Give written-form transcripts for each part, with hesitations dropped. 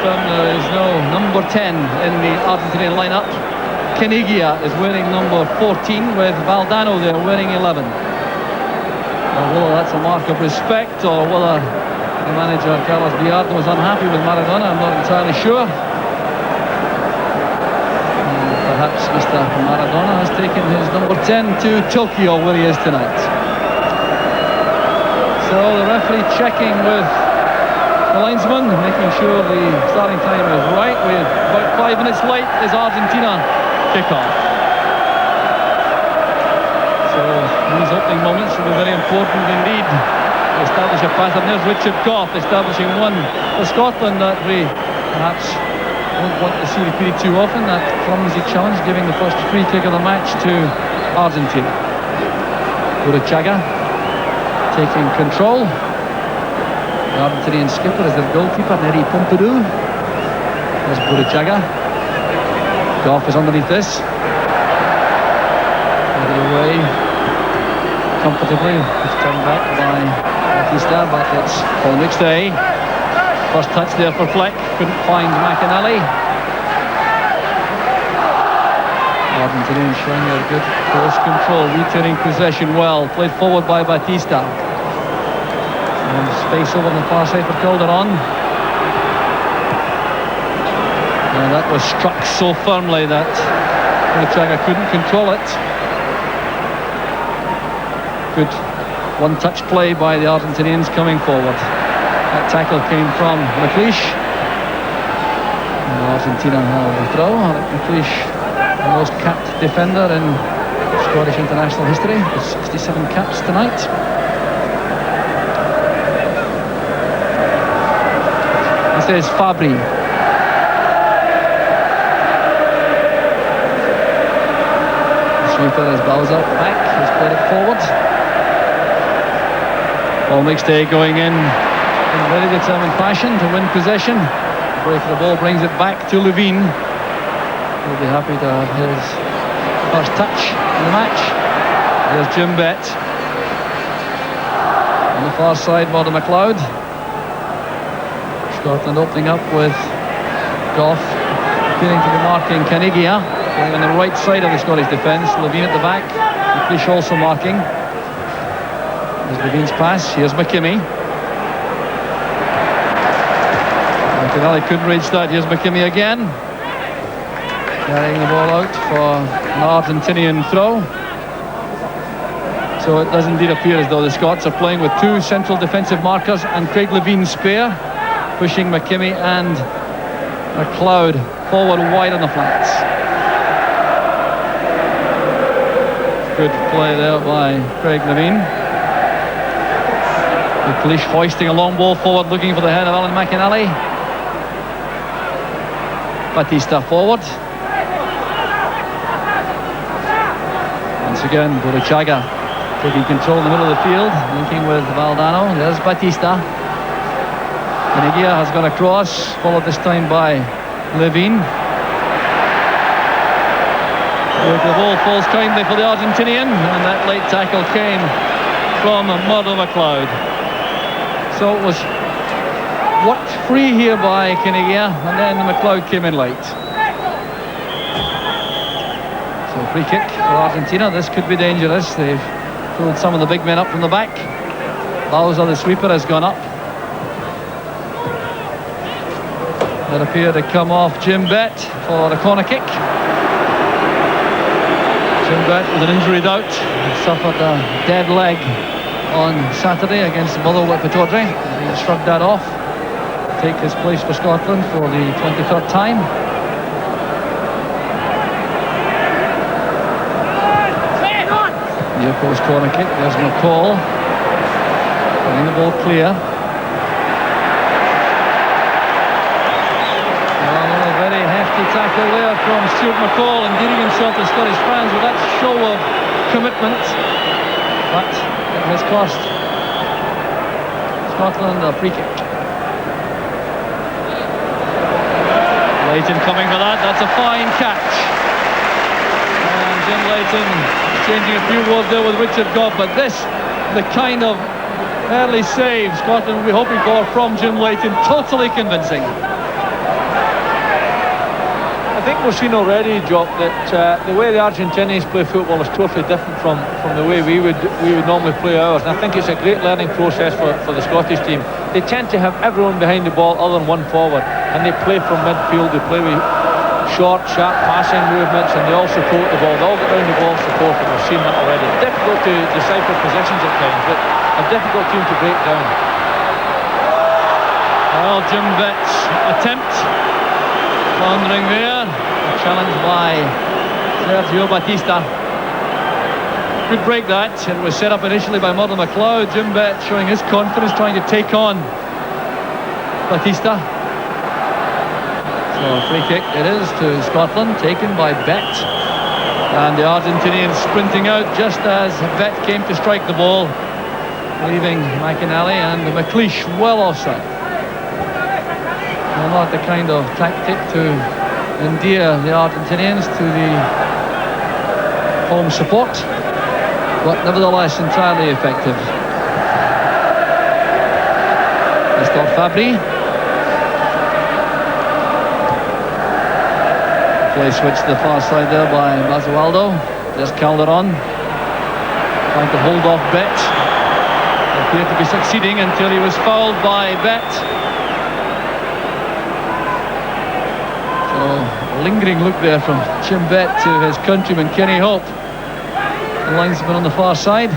confirm there is no number 10 in the Argentinian lineup. Caniggia is wearing number 14 with Valdano there wearing 11. Well, whether that's a mark of respect or whether the manager Carlos Biardo was unhappy with Maradona, I'm not entirely sure. Perhaps Mr. Maradona has taken his number 10 to Tokyo, where he is tonight. So the referee checking with the linesman, making sure the starting time is right. We're about 5 minutes late is Argentina kick-off. So these opening moments will be very important indeed to establish a pattern. There's Richard Goff establishing one for Scotland that we perhaps won't want to see repeated too often. That clumsy challenge, giving the first free kick of the match to Argentina. Burruchaga taking control. The Argentinian skipper is their goalkeeper, Nery Pumpido. There's Burruchaga. Goff is underneath this. Get it away comfortably. It's turned back by Batista, but it's Paul Mixday. First touch there for Fleck, couldn't find McAnally. Argentinians showing their good close control, retaining possession well, played forward by Batista. And space over on the far side for Calderon. And that was struck so firmly that Burruchaga couldn't control it. Good one-touch play by the Argentinians coming forward. That tackle came from McLeish. And Argentina have the throw. McLeish, the most capped defender in Scottish international history, with 67 caps tonight. This is Fabbri. The sweeper is Bauza back. He's played it forward. Paul Mixday going in very determined fashion to win possession. The break of the ball brings it back to Levine. He'll be happy to have his first touch in the match. There's Jim Bett. On the far side, Martin McLeod. Scotland opening up with Goff appearing to be marking Caniggia, going on the right side of the Scottish defence. Levine at the back. McLeish also marking. There's Levine's pass. Here's McKimmie. McAnally couldn't reach that. Here's McKimmie again, carrying the ball out for an Argentinian throw. So it does indeed appear as though the Scots are playing with two central defensive markers and Craig Levine spare, pushing McKimmie and McLeod forward wide on the flats. Good play there by Craig Levine. McLeish hoisting a long ball forward, looking for the head of Alan McAnally. Batista forward. Once again, Burruchaga taking control in the middle of the field, linking with Valdano. There's Batista. Caniggia has gone across, followed this time by Levine. The ball falls kindly for the Argentinian, and that late tackle came from Murdo McLeod. So it was worked free here by Caniggia, and then McLeod came in late. So free kick for Argentina. This could be dangerous. They've pulled some of the big men up from the back. Bauza, the sweeper, has gone up. That appeared to come off Jim Bett for a corner kick. Jim Bett with an injury doubt. He suffered a dead leg on Saturday against Motherwell at Tawdry. He shrugged that off. Take his place for Scotland for the 23rd time. Near post corner kick. There's McCall. Getting the ball clear. A very hefty tackle there from Stuart McCall, endearing himself to Scottish fans with that show of commitment. But it has cost Scotland a free kick. Leighton coming for that. That's a fine catch. And Jim Leighton changing a few words there with Richard Goff, but this, the kind of early save Scotland will be hoping for from Jim Leighton. Totally convincing. think we've seen already, Jock, that the way the Argentinians play football is totally different from the way we would normally play ours. And I think it's a great learning process for the Scottish team. They tend to have everyone behind the ball other than one forward, and they play from midfield. They play with short, sharp passing movements, and they all support the ball. They all get down the ball and support it. We've seen that already. Difficult to decipher positions at times, but a difficult team to break down. Well, Jim Bett's attempt, floundering there, challenged by Sergio Batista. Good break that. It was set up initially by Murdo McLeod. Jim Bett showing his confidence, trying to take on Batista. So a free kick it is to Scotland, taken by Bett. And the Argentinians sprinting out just as Bett came to strike the ball, leaving McInally and McLeish well offside. Well, not the kind of tactic to endear the Argentinians to the home support, but nevertheless entirely effective. Nestor Fabbri. Play switch to the far side there by Basualdo. There's Calderon trying to hold off Bett. Appeared to be succeeding until he was fouled by Bett. So a lingering look there from Jim Bett to his countryman Kenny Hope, the linesman on the far side.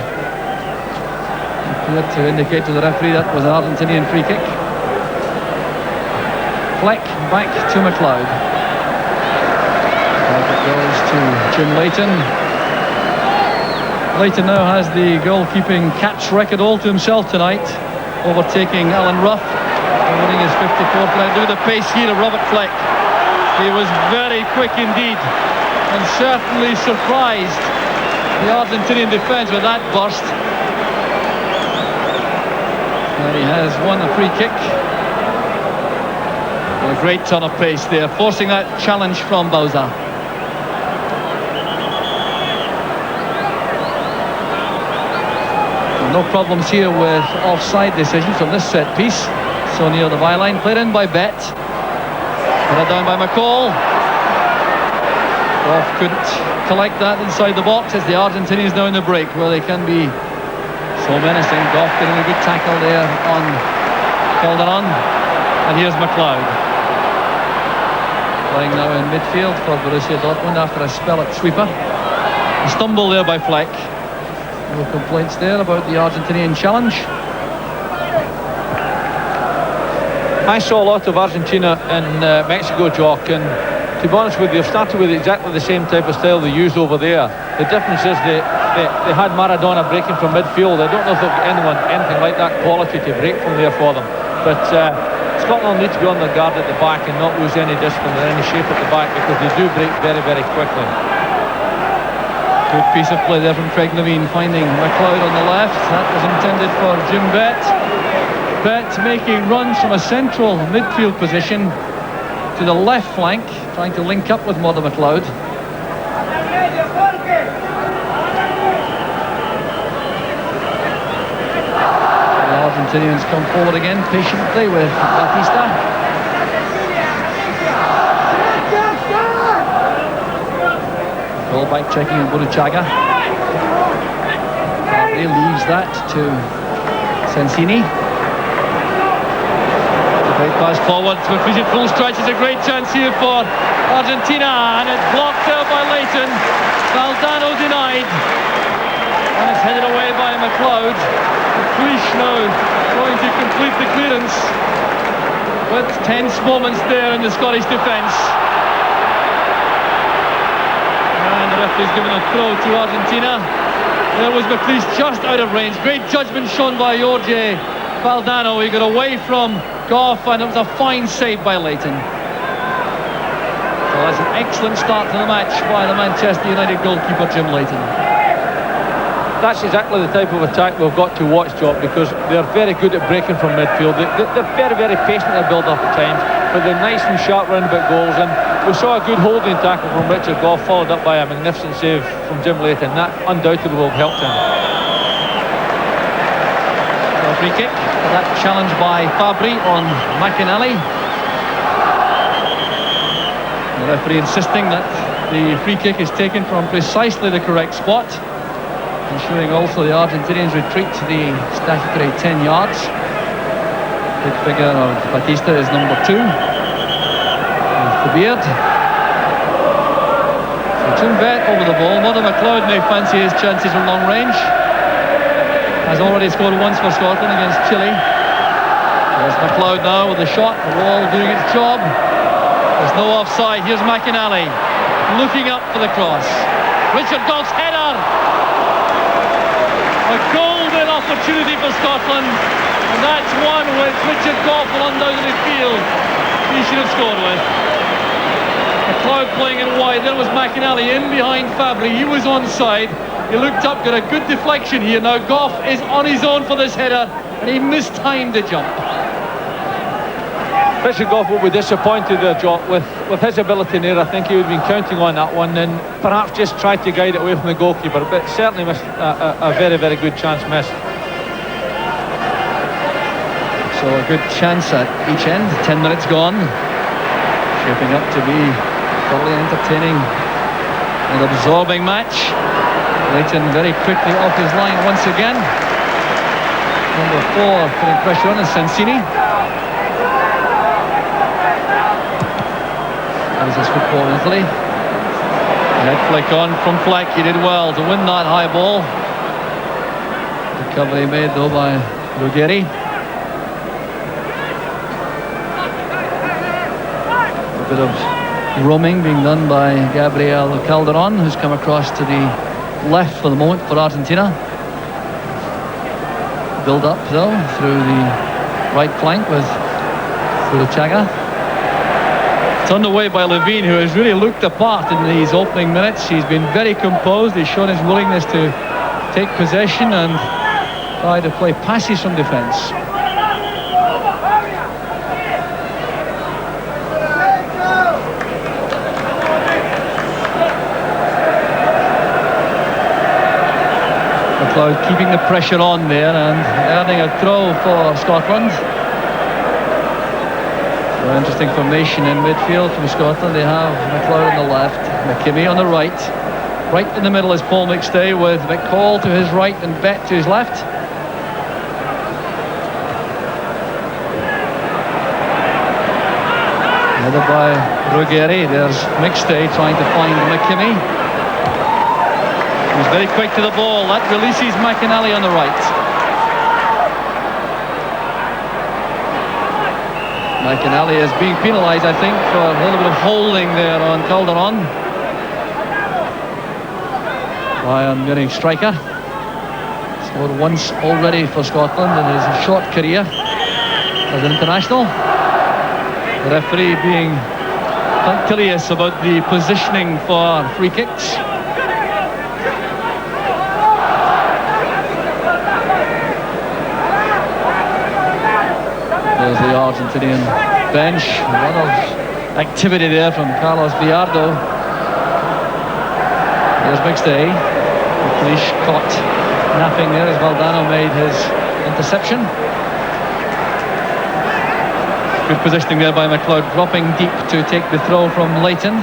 Appeared to indicate to the referee that was an Argentinian free kick. Fleck back to McLeod. It goes to Jim Leighton. Leighton now has the goalkeeping catch record all to himself tonight, overtaking Alan Ruff, winning his 54th round. Look at the pace here of Robert Fleck. He was very quick indeed, and certainly surprised the Argentinian defence with that burst. And he has won a free kick. Well, a great ton of pace there, forcing that challenge from Bauza. No problems here with offside decisions on this set piece. So near the byline, played in by Bett. Put it down by McCall. Goff couldn't collect that inside the box as the Argentinians now in the break, where they can be so menacing. Goff getting a good tackle there on Calderon. And here's McLeod. Playing now in midfield for Borussia Dortmund after a spell at sweeper. A stumble there by Fleck. No complaints there about the Argentinian challenge. I saw a lot of Argentina in Mexico, Jock, and to be honest with you, they've started with exactly the same type of style they used over there. The difference is they had Maradona breaking from midfield. I don't know if they've got anything like that quality to break from there for them. But Scotland need to be on their guard at the back and not lose any discipline or any shape at the back, because they do break very, very quickly. Good piece of play there from Craig Levine, finding McLeod on the left. That was intended for Jim Bett. Bett making runs from a central midfield position to the left flank, trying to link up with Murdo McLeod. The Argentinians come forward again patiently with Batista. Ball back checking on Burruchaga. He leaves that to Sensini. The great pass forward to McLeish at full stretch. It's a great chance here for Argentina, and it's blocked there by Leighton. Valdano denied, and it's headed away by McLeod. McLeish now going to complete the clearance, with tense moments there in the Scottish defence. Referee's given a throw to Argentina. There was McLeish just out of range. Great judgment shown by Jorge Valdano. He got away from Goff, and it was a fine save by Leighton. So that's an excellent start to the match by the Manchester United goalkeeper Jim Leighton. That's exactly the type of attack we've got to watch, Jock, because they're very good at breaking from midfield. They're very, very patient in their build-up at times, but they're nice and sharp round-about goals. And we saw a good holding tackle from Richard Goff, followed up by a magnificent save from Jim Leighton. That undoubtedly will have helped him. So a free kick. That challenge by Fabbri on McInally. The referee insisting that the free kick is taken from precisely the correct spot, ensuring also the Argentinians retreat to the statutory 10 yards. Big figure of Batista is number 2, with the beard. So Jimbet over the ball. Mother McLeod may fancy his chances from long range. Has already scored once for Scotland against Chile. There's McLeod now with the shot. The wall doing its job. There's no offside. Here's McInally looking up for the cross. Richard Goff's header. A golden opportunity for Scotland, and that's one which Richard Goff will undoubtedly feel he should have scored with. McLeod playing it wide. There was McInally in behind Fabbri. He was onside. He looked up, got a good deflection here. Now Goff is on his own for this header, and he mistimed the jump. Richard Goff will be disappointed there, Jock, with his ability there. I think he would have been counting on that one and perhaps just tried to guide it away from the goalkeeper, but certainly missed a very, very good chance missed. So a good chance at each end. 10 minutes gone. Shaping up to be probably entertaining and absorbing match. Leighton very quickly off his line once again. Number 4 putting pressure on is Sensini. That is his football in Italy. Head flick on from Fleck. He did well to win that high ball. Recovery made though by Ruggeri. A bit of roaming being done by Gabriel Calderon, who's come across to the left for the moment for Argentina. Build up though through the right flank with Burruchaga. Turned away by Levine, who has really looked the part in these opening minutes. He's been very composed. He's shown his willingness to take possession and try to play passes from defence. McLeod keeping the pressure on there and earning a throw for Scotland. So interesting formation in midfield from Scotland. They have McLeod on the left, McKimmie on the right. Right in the middle is Paul McStay with McCall to his right and Bett to his left. Headed by Ruggeri. There's McStay trying to find McKimmie. He's very quick to the ball. That releases McInally on the right. McInally is being penalised, I think, for a little bit of holding there on Calderon. Ryan getting striker. Scored once already for Scotland in his short career as an international. The referee being punctilious about the positioning for free kicks. There's the Argentinian bench. A lot of activity there from Carlos Villardo. There's McStay. The police caught napping there as Valdano made his interception. Good positioning there by McLeod, dropping deep to take the throw from Leighton.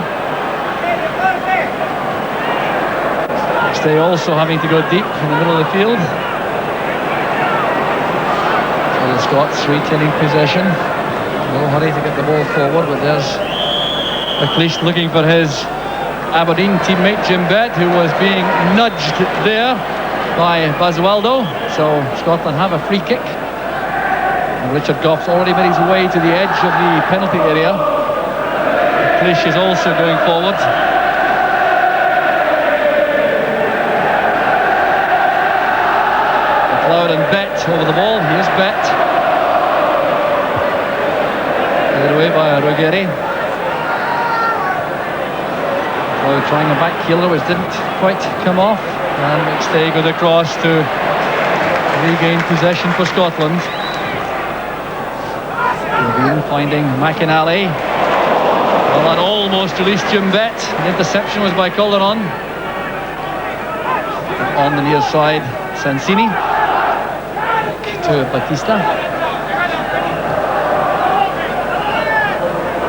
McStay also having to go deep in the middle of the field. The Scots retaining possession. No hurry to get the ball forward, but there's McLeish looking for his Aberdeen teammate Jim Bett, who was being nudged there by Basualdo. So Scotland have a free kick. And Richard Goff's already made his way to the edge of the penalty area. McLeish is also going forward. McLeod and Bett over the ball. Here's Bett. Headed away by Ruggeri. McLeod trying a back heeler which didn't quite come off. And McStay goes across to regain possession for Scotland. Levine finding McInally. Well, that almost released Jim Bett. The interception was by Calderon. On the near side, Sensini. To Batista.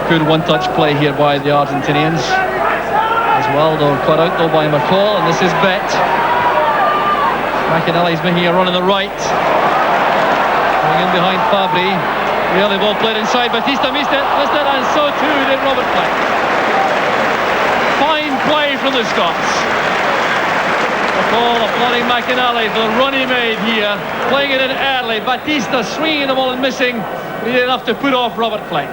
Good one-touch play here by the Argentinians. Basualdo cut out though by McCall, and this is Bet. McAnally's making a run on the right. Going in behind Fabbri. The early ball played inside. Batista missed it, and so too did Robert Fleck. Fine play from the Scots. McCall applauding McAnally for the run he made here. Playing it in early. Batista swinging the ball and missing. He did enough to put off Robert Fleck.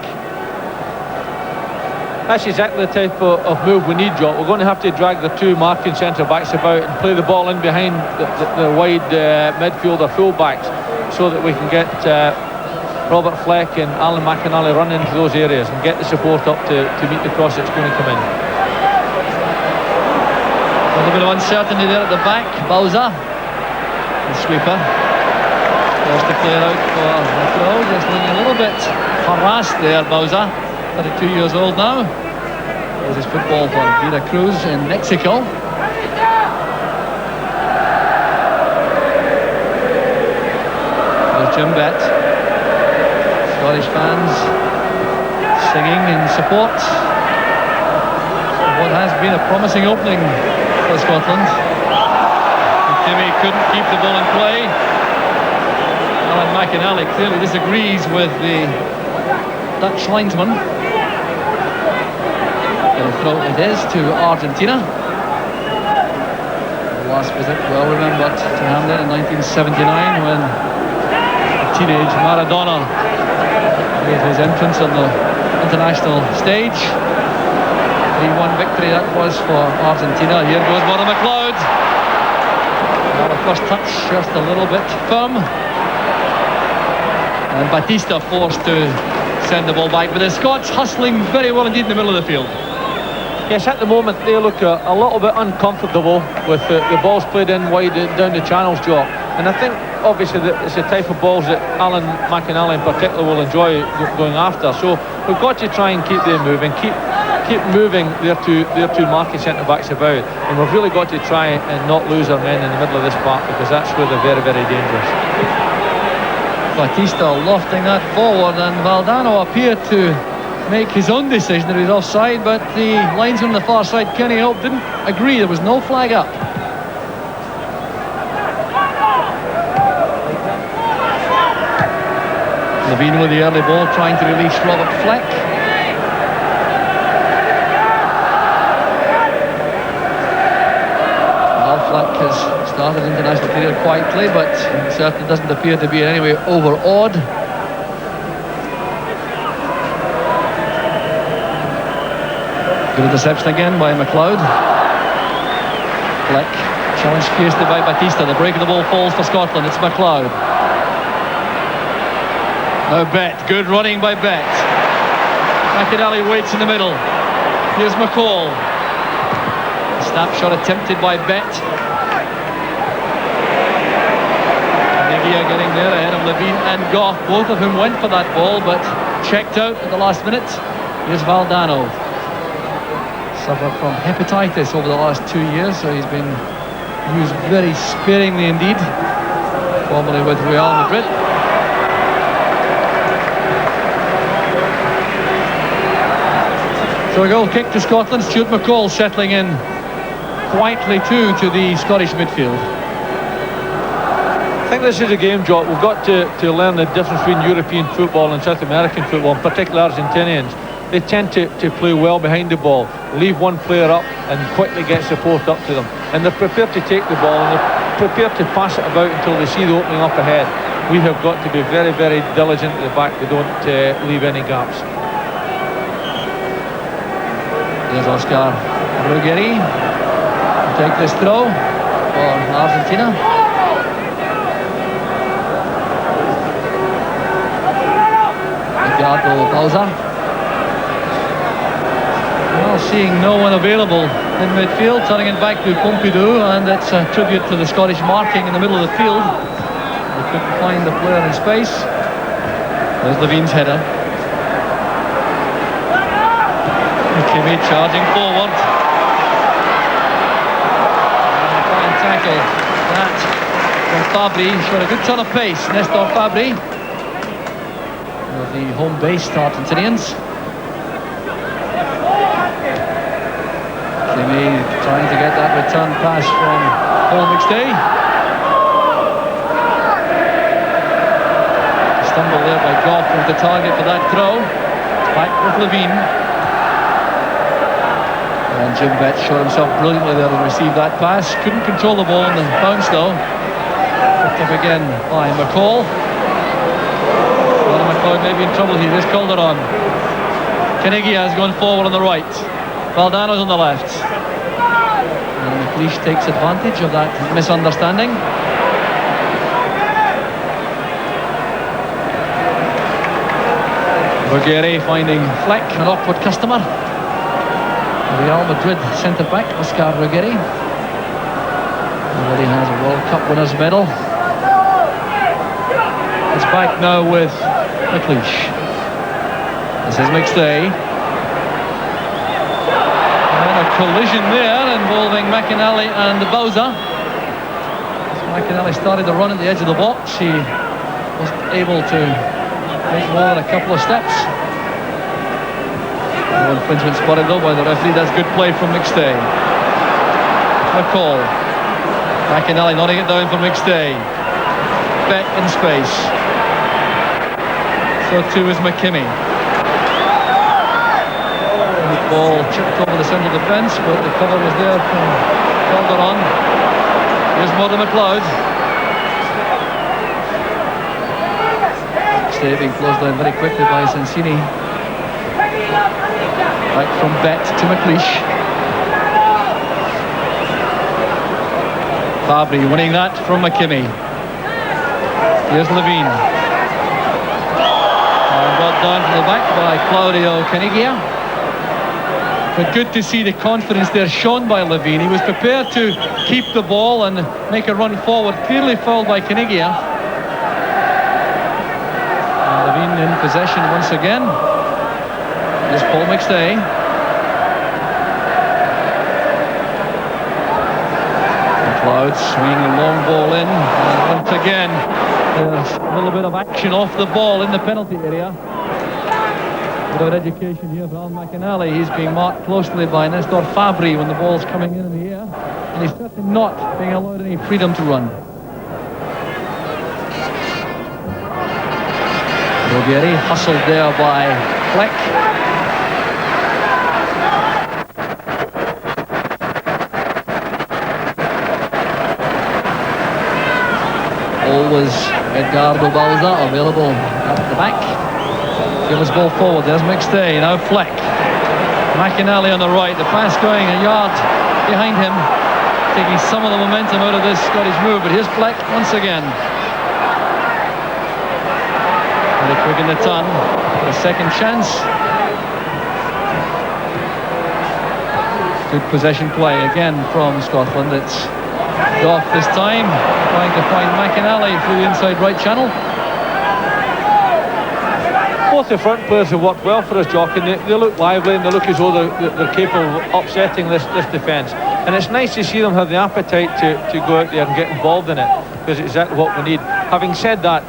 That's exactly the type of move we need, Joe. We're going to have to drag the two marking centre-backs about and play the ball in behind the wide midfielder full-backs so that we can get Robert Fleck and Alan McAnally run into those areas and get the support up to meet the cross that's going to come in. A little bit of uncertainty there at the back. Bauza, the sweeper, forced to clear out for the throw. Just looking a little bit harassed there, Bauza. 32 years old now. This is football for Veracruz in Mexico. There's Jim Bet. Scottish fans singing in support of what has been a promising opening for Scotland. Timmy couldn't keep the ball in play. Alan McAnally clearly disagrees with the Dutch linesman. The throw it is to Argentina. The last visit, well remembered, to Hampden in 1979 when a teenage Maradona made his entrance on the international stage. 3-1 victory that was for Argentina. Here goes Warren McLeod. Well, the first touch just a little bit firm. And Batista forced to send the ball back, but the Scots hustling very well indeed in the middle of the field. Yes, at the moment they look a little bit uncomfortable with the balls played in wide down the channels, Joe. And I think obviously that it's the type of balls that Alan McAnally in particular will enjoy going after. So we've got to try and keep them moving, keep moving their two marking centre-backs about, and we've really got to try and not lose our men in the middle of this park, because that's where they're very, very dangerous. Batista lofting that forward, and Valdano appeared to make his own decision that he was offside, but the linesman on the far side, Kenny Hope, didn't agree. There was no flag up. Levine with the early ball, trying to release Robert Fleck. Fleck has started international career quietly, but certainly doesn't appear to be in any way overawed. Good interception again by McLeod. Fleck challenged fiercely by Batista. The break of the ball falls for Scotland. It's McLeod. Now Bet. Good running by Bet. McAnally waits in the middle. Here's McCall. Snapshot attempted by Bet. Caniggia getting there ahead of Levine and Goff, both of whom went for that ball but checked out at the last minute. Here's Valdano. Suffered from hepatitis over the last 2 years, so he's been used very sparingly indeed, formerly with Real Madrid. So a goal kick to Scotland. Stuart McCall settling in quietly too to the Scottish midfield. I think this is a game, Joe. We've got to learn the difference between European football and South American football, in particular Argentinians. They tend to play well behind the ball, leave one player up and quickly get support up to them. And they're prepared to take the ball and they're prepared to pass it about until they see the opening up ahead. We have got to be very, very diligent at the back. They don't leave any gaps. There's Oscar Ruggeri. Take this throw for Argentina. Edgardo, Bauza. Well, seeing no one available in midfield, turning it back to Pumpido, and it's a tribute to the Scottish marking in the middle of the field. They couldn't find the player in space. There's Levine's header. Kimmy charging forward. Fine tackle. That from Fabbri. Showed a good ton of pace. Nestor Fabbri of the home-based Argentinians. Trying to get that return pass from Paul McStay. Stumble there by Goff with the target for that throw. Back with Levine. And Jim Betts showed himself brilliantly there to receive that pass. Couldn't control the ball on the bounce though. Picked up again by McCall. McCall may be in trouble here. There's Calderon. Caniggia has gone forward on the right. Valdano's on the left. And McLeish takes advantage of that misunderstanding. Ruggeri finding Fleck, an awkward customer. Real Madrid centre-back, Oscar Ruggeri. Already has a World Cup winners medal. It's back now with McLeish. This is McStay. And a collision there involving McInally and Bauza. McInally started to run at the edge of the box. He wasn't able to make more than a couple of steps. No infringement spotted though by the referee. That's good play from McStay. McCall. McInally nodding it down for McStay. Beck in space. So too is McKimmie. The ball chipped over the centre of the fence, but the cover was there from Calderon. Here's Murdo McLeod. McStay being closed down very quickly by Sensini. Back from Bett to McLeish. Fabbri winning that from McKimmie. Here's Levine. And brought down to the back by Claudio Caniggia. But good to see the confidence there shown by Levine. He was prepared to keep the ball and make a run forward. Clearly fouled by Caniggia. And Levine in possession once again. Here's Paul McStay. McLeod swinging a long ball in. And once again, there's a little bit of action off the ball in the penalty area. Without education here for Alan McInally. He's being marked closely by Nestor Fabbri when the ball's coming in the air. And he's certainly not being allowed any freedom to run. Ruggeri hustled there by Fleck. Always Edgardo Bauza available at the back. Give his ball forward. There's McStay. Now Fleck. McInally on the right. The pass going a yard behind him, taking some of the momentum out of this Scottish move. But here's Fleck once again. Very quick in the turn for a second chance. Good possession play again from Scotland. It's Goff this time, trying to find McInally through the inside right channel. Both the front players have worked well for us, Jock, and they look lively and they look as though they're capable of upsetting this defence. And it's nice to see them have the appetite to go out there and get involved in it, because it's exactly what we need. Having said that,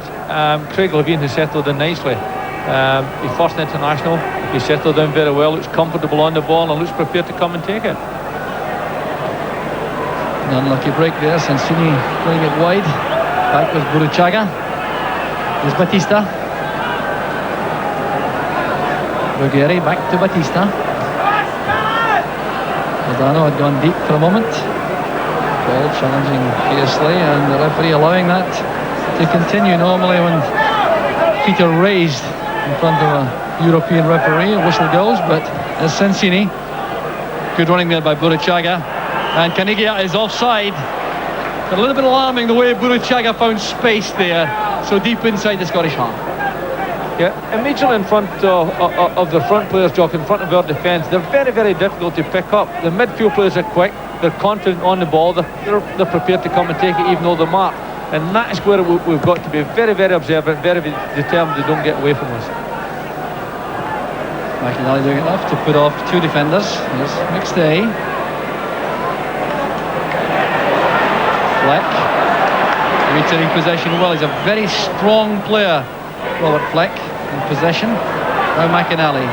Craig Levine has settled in nicely. He's first international. He's settled down very well, looks comfortable on the ball and looks prepared to come and take it. An unlucky break there. Sensini playing it wide. Back with Burruchaga. Here's Batista. Ruggeri back to Batista. Valdano had gone deep for a moment. Ball challenging fiercely, and the referee allowing that to continue. Normally when feet are raised in front of a European referee, a whistle goes, but as Sensini. Good running there by Burruchaga. And Caniggia is offside. A little bit alarming the way Burruchaga found space there, so deep inside the Scottish half. Yeah, immediately in front of the front players, Jock, in front of our defence, they're very, very difficult to pick up. The midfield players are quick, they're confident on the ball, they're prepared to come and take it even though they're marked. And that is where we've got to be very, very observant, very determined they don't get away from us. McInally doing enough to put off two defenders. Here's McStay. Fleck retaining possession well. He's a very strong player, Robert Fleck, in possession. Now McInally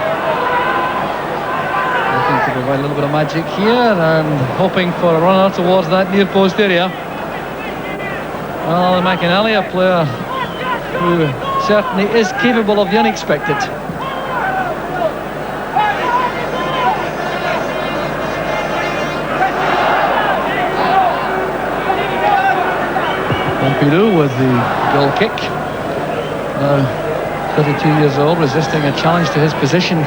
looking to provide a little bit of magic here and hoping for a runner towards that near post area. Well, McInally, a player who certainly is capable of the unexpected. Pumpido with the goal kick. Now 32 years old, resisting a challenge to his position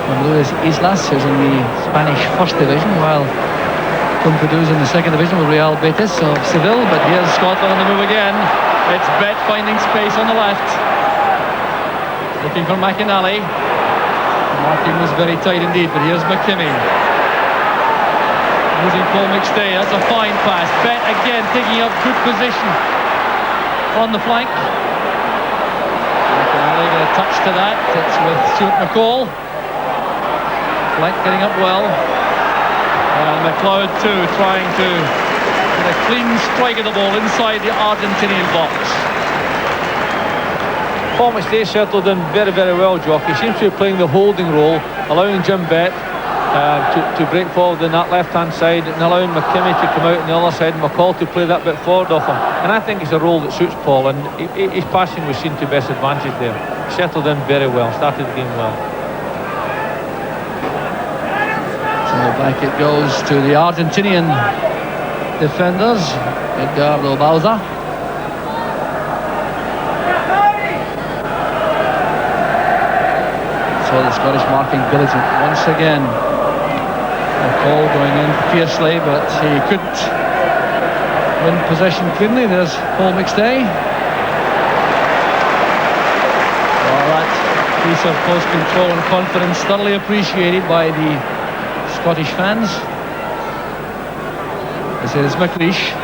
from Luis Islas, who's in the Spanish First Division, while Pumpido's in the Second Division with Real Betis of Seville. But here's Scotland on the move again. It's Bet finding space on the left, looking for McInally. Marking was very tight indeed, but here's McKimmie. Losing Paul McStay. That's a fine pass. Bet again taking up good position on the flank. McInally got a touch to that. It's with Stuart McCall. Flank getting up well. And McLeod too, trying to get a clean strike of the ball inside the Argentinian box. Paul McStay settled in very, very well, Jock. He seems to be playing the holding role, allowing Jim Bet to break forward in that left-hand side and allowing McKimmie to come out on the other side and McCall to play that bit forward off him. And I think it's a role that suits Paul, and his passing was seen to best advantage there. He settled in very well, started the game well. So back it goes to the Argentinian defenders. Edgardo, Bauza. So the Scottish marking diligent once again. McCall going in fiercely, but he couldn't win possession cleanly. There's Paul McStay. Well, that piece of close control and confidence thoroughly appreciated by the Scottish fans. This is McLeish.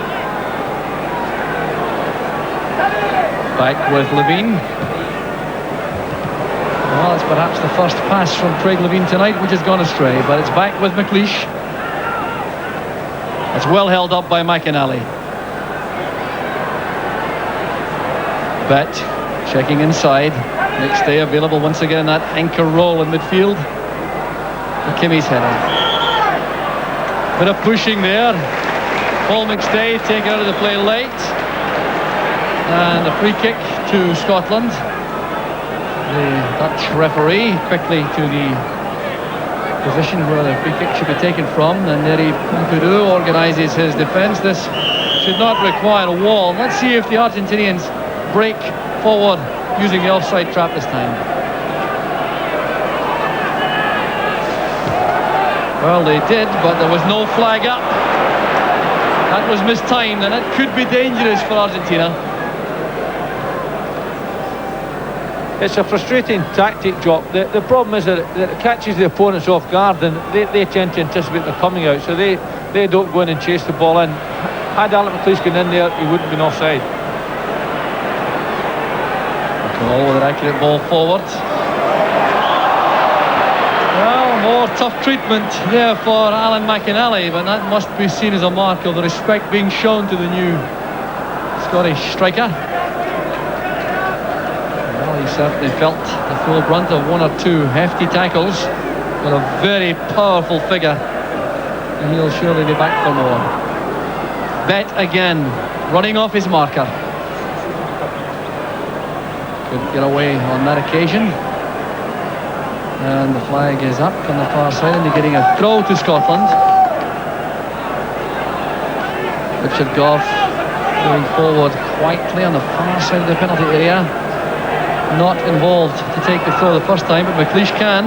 Back with Levine. Well, it's perhaps the first pass from Craig Levine tonight which has gone astray, but it's back with McLeish. It's well held up by McInally. Bet checking inside. McStay available once again in that anchor role in midfield. McKimmie's header. Bit of pushing there. Paul McStay taken out of the play late. And a free kick to Scotland. The Dutch referee quickly to the position where the free kick should be taken from, and Nery Pumpido organises his defence. This should not require a wall. Let's see if the Argentinians break forward using the offside trap this time. Well, they did, but there was no flag up. That was mistimed, and it could be dangerous for Argentina. It's a frustrating tactic, Jock. The problem is that it catches the opponents off guard, and they tend to anticipate they're coming out, so they don't go in and chase the ball in. Had Alan McLeish gone in there, he wouldn't have been offside. McCall with an accurate ball forward. Well, more tough treatment there for Alan McInally, but that must be seen as a mark of the respect being shown to the new Scottish striker. He certainly felt the full brunt of one or two hefty tackles, but a very powerful figure, and he'll surely be back for more. Bet again, running off his marker. Couldn't get away on that occasion, and the flag is up on the far side, indicating a throw to Scotland. Richard Goff going forward quietly on the far side of the penalty area. Not involved to take the throw the first time, but McLeish can.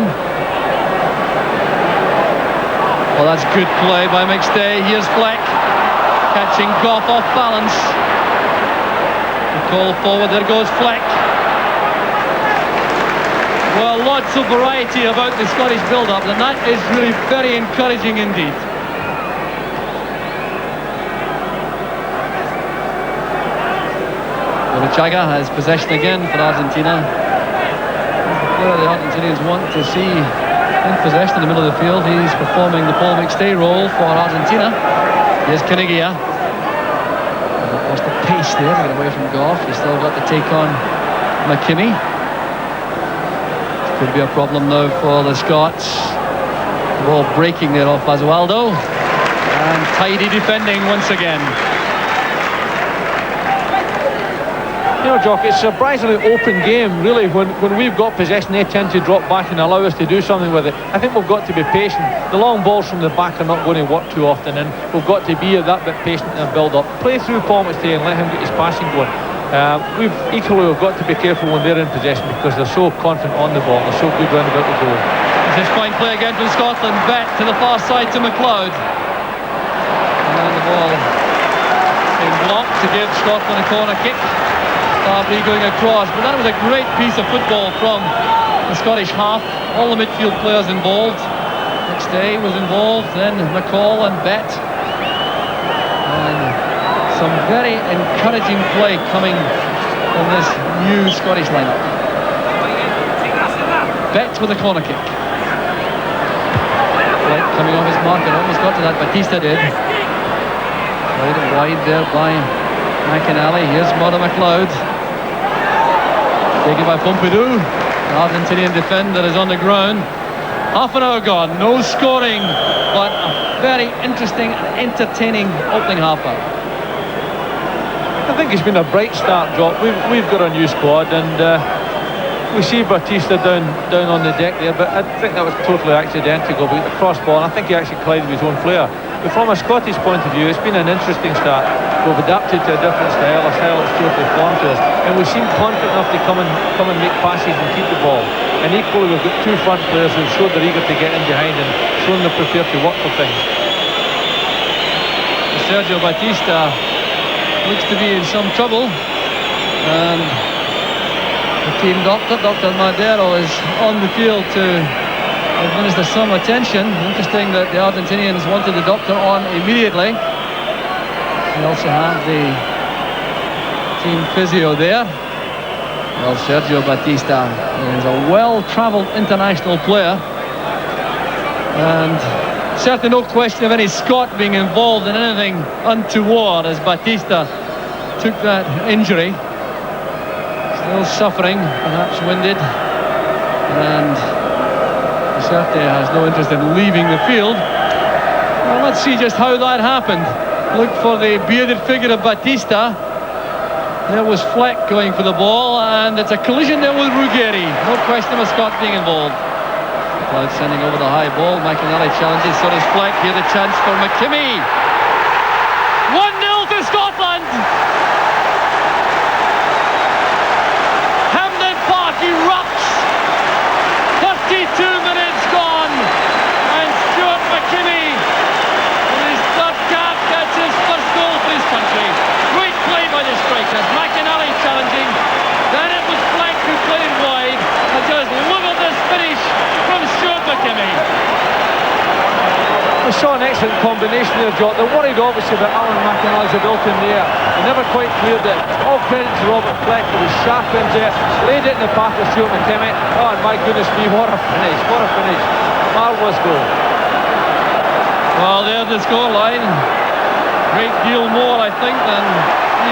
Well, that's good play by McStay. Here's Fleck catching Goff off balance. The call forward, there goes Fleck. Well, lots of variety about the Scottish build-up, and that is really very encouraging indeed. Burruchaga has possession again for Argentina. The Argentinians want to see in possession in the middle of the field. He's performing the Paul McStay role for Argentina. Here's Caniggia. Lost the pace there to get away from Goff. He's still got to take on McKimmie. Could be a problem now for the Scots. ball breaking there off Basualdo. And tidy defending once again. You know, Jock, it's a surprisingly open game, really. When we've got possession, they tend to drop back and allow us to do something with it. I think we've got to be patient. The long balls from the back are not going to work too often, and we've got to be that bit patient and build up. Play through Paul McStay and let him get his passing going. We've got to be careful when they're in possession, because they're so confident on the ball, they're so good round about the goal. This fine play again from Scotland. Bet to the far side to McLeod. And the ball being blocked to give Scotland a corner kick. Fabbri going across, but that was a great piece of football from the Scottish half. All the midfield players involved. McStay was involved, then McCall and Bet. And some very encouraging play coming from this new Scottish lineup. Bet with a corner kick. Right, coming off his mark, and almost got to that. Batista did. Played it wide there by McInally. Here's McLeod. Taken by Pumpido. The Argentinian defender is on the ground. Half an hour gone, no scoring, but a very interesting and entertaining opening half hour. I think it's been a bright start, Jock. We've got a new squad, and we see Batista down on the deck there, but I think that was totally accidental. But the crossbar, I think he actually collided with his own player. But from a Scottish point of view, it's been an interesting start. We've adapted to a different style, a style that's totally foreign to us, and we seem confident enough to come and make passes and keep the ball. And equally, we've got two front players who've showed they're eager to get in behind and shown they're prepared to work for things. Sergio Batista looks to be in some trouble, and the team doctor, Dr. Madero, is on the field to administer some attention. Interesting that the Argentinians wanted the doctor on immediately. We also have the team physio there. Well, Sergio Batista is a well-travelled international player, and certainly no question of any Scot being involved in anything untoward as Batista took that injury. Still suffering, perhaps winded, and he certainly has no interest in leaving the field. Well, let's see just how that happened. Look for the bearded figure of Batista. There was Fleck going for the ball, and it's a collision there with Ruggeri. No question of a Scot being involved. Cloud sending over the high ball. McInally challenges, so does Fleck. Here the chance for McKimmie. 1-0 to Scotland. Hampden Park erupts. 32 minutes gone, and Stuart McKimmie, in his third cap, gets his first goal for his country. Great play by the strikers. McInally challenging, then it was Fleck who played it wide and just levelled this finish from Stuart McKimmie. We saw an excellent combination there, Jock. They're worried obviously about Alan McInally's ability in the air. They never quite cleared it. All credit to Robert Fleck, who was sharp into it, laid it in the path of Stuart McKimmie. Oh, and my goodness me, what a finish, what a finish. Marvellous goal. Well, there's the scoreline. Great deal more, I think, than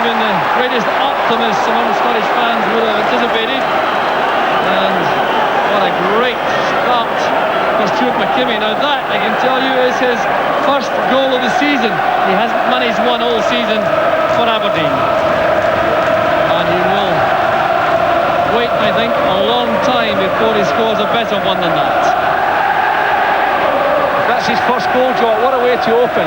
even the greatest optimists among Scottish fans would have anticipated. And what a great start for Stuart McKimmie. Now that, I can tell you, is his first goal of the season. He hasn't managed one all season for Aberdeen. And he will wait, I think, a long time before he scores a better one than that. That's his first goal, Jock. What a way to open.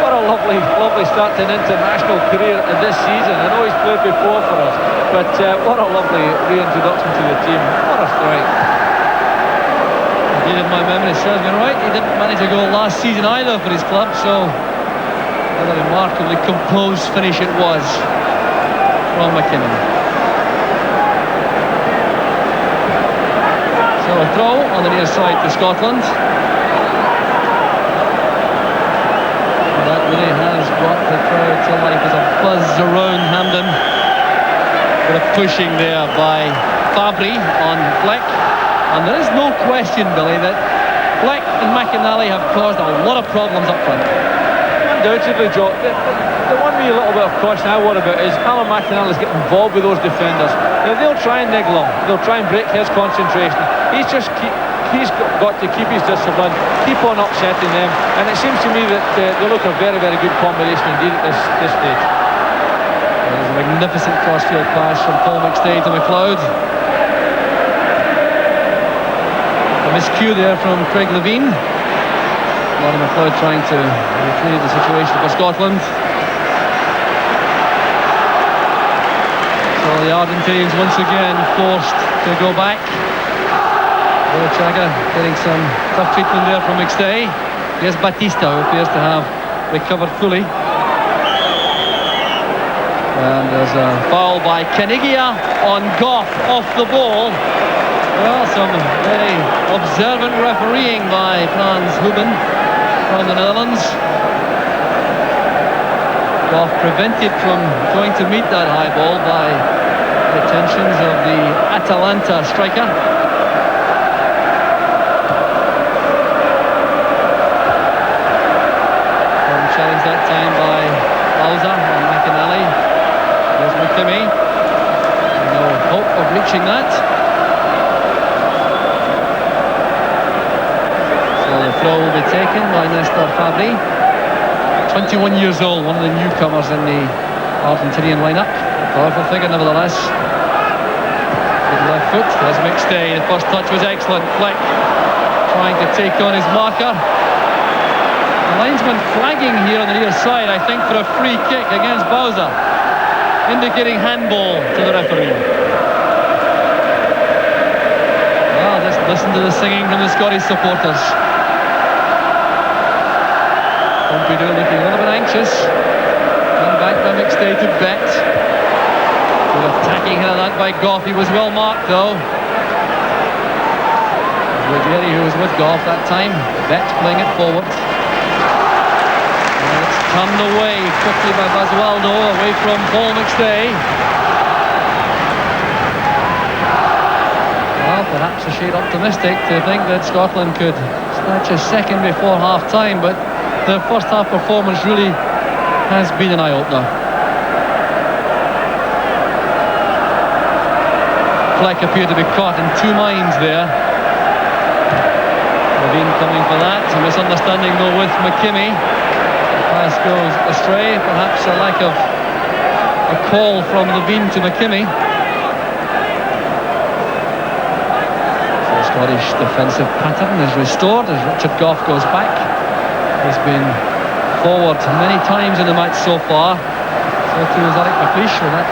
What a lovely, lovely start to an international career in this season. I know he's played before for us, but what a lovely reintroduction to the team. What a strike. Indeed, if my memory serves me right, he didn't manage a goal last season either for his club, so what a remarkably composed finish it was from McKimmie. So a throw on the near side to Scotland. That really has brought the crowd to life. There's a buzz around Hampden. Bit of pushing there by Fabbri on Fleck. And there is no question, Billy, that Fleck and McInally have caused a lot of problems up front. Undoubtedly, Joe. The one wee little bit of caution I worry about is Alan McInally's getting involved with those defenders. Now, they'll try and niggle him. They'll try and break his concentration. He's just he's got to keep his discipline, keep on upsetting them, and it seems to me that they look a very, very good combination indeed at this stage. There's a magnificent crossfield pass from Paul McStay to McLeod. A miscue there from Craig Levine. Martin McLeod trying to retrieve the situation for Scotland. So the Argentinians once again forced to go back. Burruchaga getting some tough treatment there from McStay. Here's Batista, who appears to have recovered fully. And there's a foul by Caniggia on Goff off the ball. Well, some very observant refereeing by Frans Houben from the Netherlands. Goff prevented from going to meet that high ball by the attentions of the Atalanta striker. Challenged that time by Bauza and McInally. There's McKimmie. No hope of reaching that. So the throw will be taken by Nestor Fabbri. 21 years old, one of the newcomers in the Argentinian lineup. Powerful figure nevertheless. Good left foot. There's McStay. The first touch was excellent. Fleck trying to take on his marker. The linesman flagging here on the near side, I think, for a free kick against Bauza, indicating handball to the referee. Well, just listen to the singing from the Scottish supporters. Pumpido looking a little bit anxious. Come back by McStay to Bet. Good attacking header that by Goff. He was well marked though. Ruggeri, who was with Goff that time. Bet playing it forward. Turned away quickly by Basualdo, away from Paul McStay. Well, perhaps a shade optimistic to think that Scotland could snatch a second before half-time, but their first half performance really has been an eye-opener. Fleck appeared to be caught in two minds there. Levine coming for that, a misunderstanding though with McKimmie. Pass goes astray, perhaps a lack of a call from Levine to McKimmie. So the Scottish defensive pattern is restored as Richard Goff goes back. He's been forward many times in the match so far. So too is Eric McLeish with that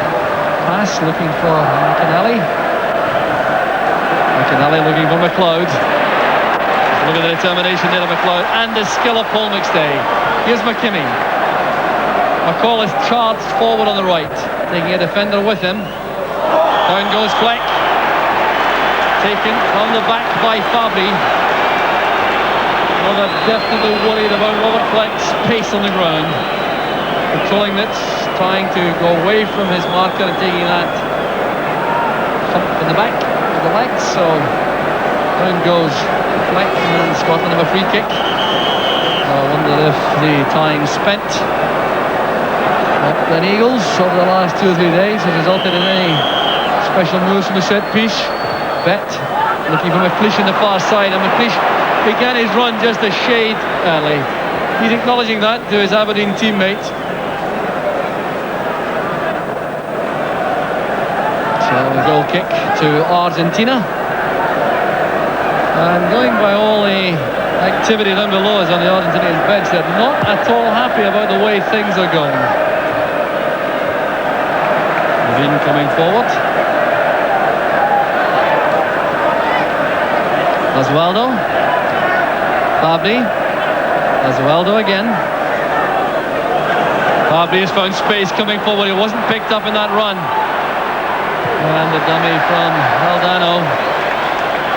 pass, looking for McInally. McInally looking for McLeod. Look at the determination there of McLeod and the skill of Paul McStay. Here's McKimmie. McCall is charged forward on the right, taking a defender with him. Down goes Fleck. Taken from the back by Fabbri. Well, they're definitely worried about Robert Fleck's pace on the ground. Controlling it, trying to go away from his marker and taking that thump in the back with the legs. So down goes Fleck, and Scotland have a free kick. I wonder if the time spent at Glen Eagles over the last 2 or 3 days has resulted in any special moves from the set piece. Bet looking for McLeish on the far side, and McLeish began his run just a shade early. He's acknowledging that to his Aberdeen teammate. So the goal kick to Argentina. And going by all the activity down below us on the Argentinian bench, they're not at all happy about the way things are going. Levine coming forward. Basualdo. Fabbri. Basualdo again. Fabbri has found space coming forward. He wasn't picked up in that run. And the dummy from Valdano.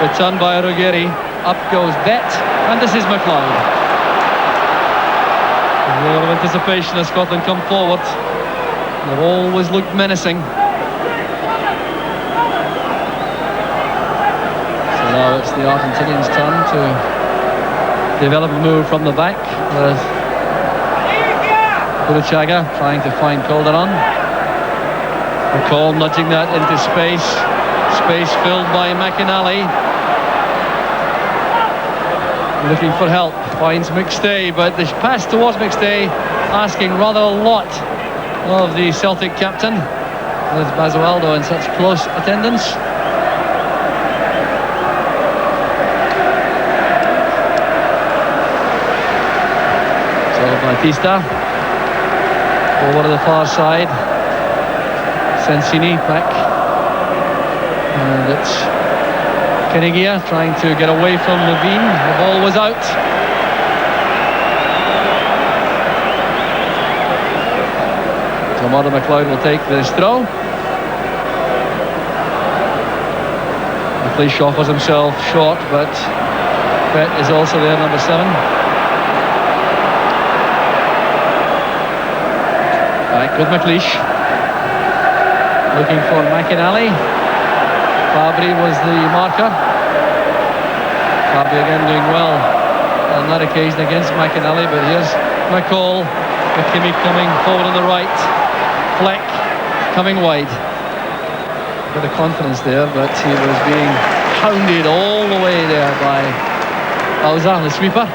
Returned by Ruggeri. Up goes Bet. And this is McLeod. A lot of anticipation as Scotland come forward. They've always looked menacing. So now it's the Argentinians' turn to develop a move from the back. There's Burruchaga trying to find Calderon. McCall nudging that into space. Space filled by McInally. Looking for help, finds McStay, but the pass towards McStay asking rather a lot of the Celtic captain, with Basualdo in such close attendance. So Batista over to the far side. Sensini back, and it's Caniggia trying to get away from Levine. The ball was out. So Armando McLeod will take this throw. McLeish offers himself short, but Bet is also there, number 7. Back with McLeish. Looking for McInally. Fabbri was the marker. Fabbri again doing well on that occasion against McInally, but here's McCall. McKimmie coming forward on the right. Fleck coming wide. Bit of confidence there, but he was being hounded all the way there by Bauza, the sweeper.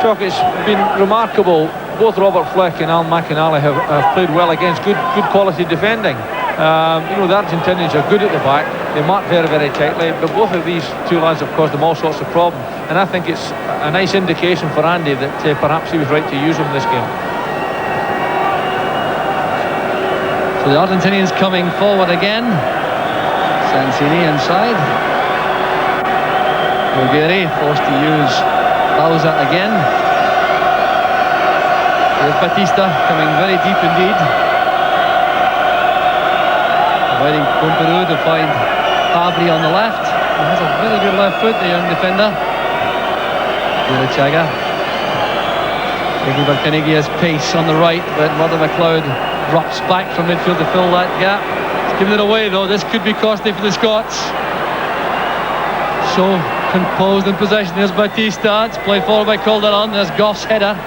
Chuck, it's been remarkable. Both Robert Fleck and Al McInally have played well against good quality defending. You know, the Argentinians are good at the back. They mark very, very tightly, but both of these two lads have caused them all sorts of problems, and I think it's a nice indication for Andy that perhaps he was right to use them this game. So the Argentinians coming forward again. Sensini inside. Ruggeri forced to use Bauza again. There's Batista coming very deep indeed. Avoiding Pumpido to find Fabbri on the left. He has a very good left foot, the young defender. Burruchaga taking by Caniggia's pace on the right, but Armando McLeod drops back from midfield to fill that gap. He's giving it away though. This could be costly for the Scots. So composed in possession. There's Batista. It's played forward by Calderon. There's Goff's header.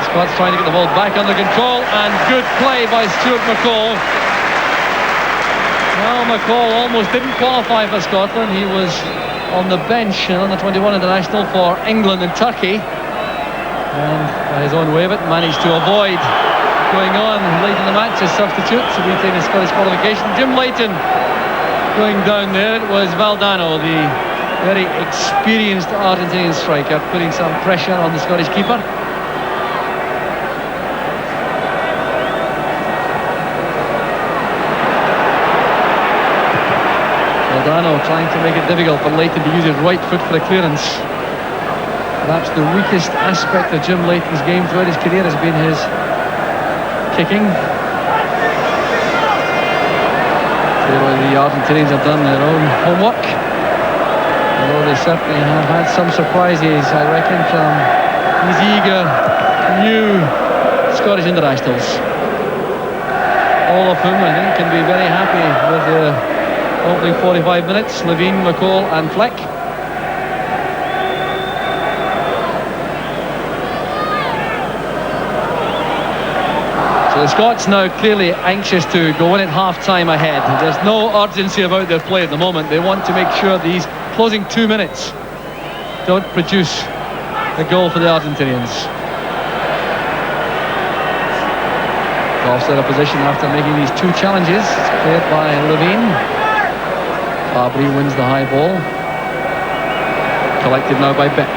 Scots trying to get the ball back under control, and good play by Stuart McCall. Well, McCall almost didn't qualify for Scotland. He was on the bench on the 21 international for England and Turkey, and by his own way of it managed to avoid going on late in the match as substitute to retain his Scottish qualification. Jim Leighton going down there. It was Valdano, the very experienced Argentinian striker, putting some pressure on the Scottish keeper. Valdano trying to make it difficult for Leighton to use his right foot for a clearance. Perhaps the weakest aspect of Jim Leighton's game throughout his career has been his kicking. The Argentinians have done their own homework, although they certainly have had some surprises, I reckon, from these eager new Scottish internationals, all of whom I think can be very happy with the opening 45 minutes. Levine, McCall and Fleck. So the Scots now clearly anxious to go in at half-time ahead. There's no urgency about their play at the moment. They want to make sure these closing 2 minutes don't produce a goal for the Argentinians. Off set of position after making these 2 challenges. It's cleared by Levine. Fabbri wins the high ball. Collected now by Bet.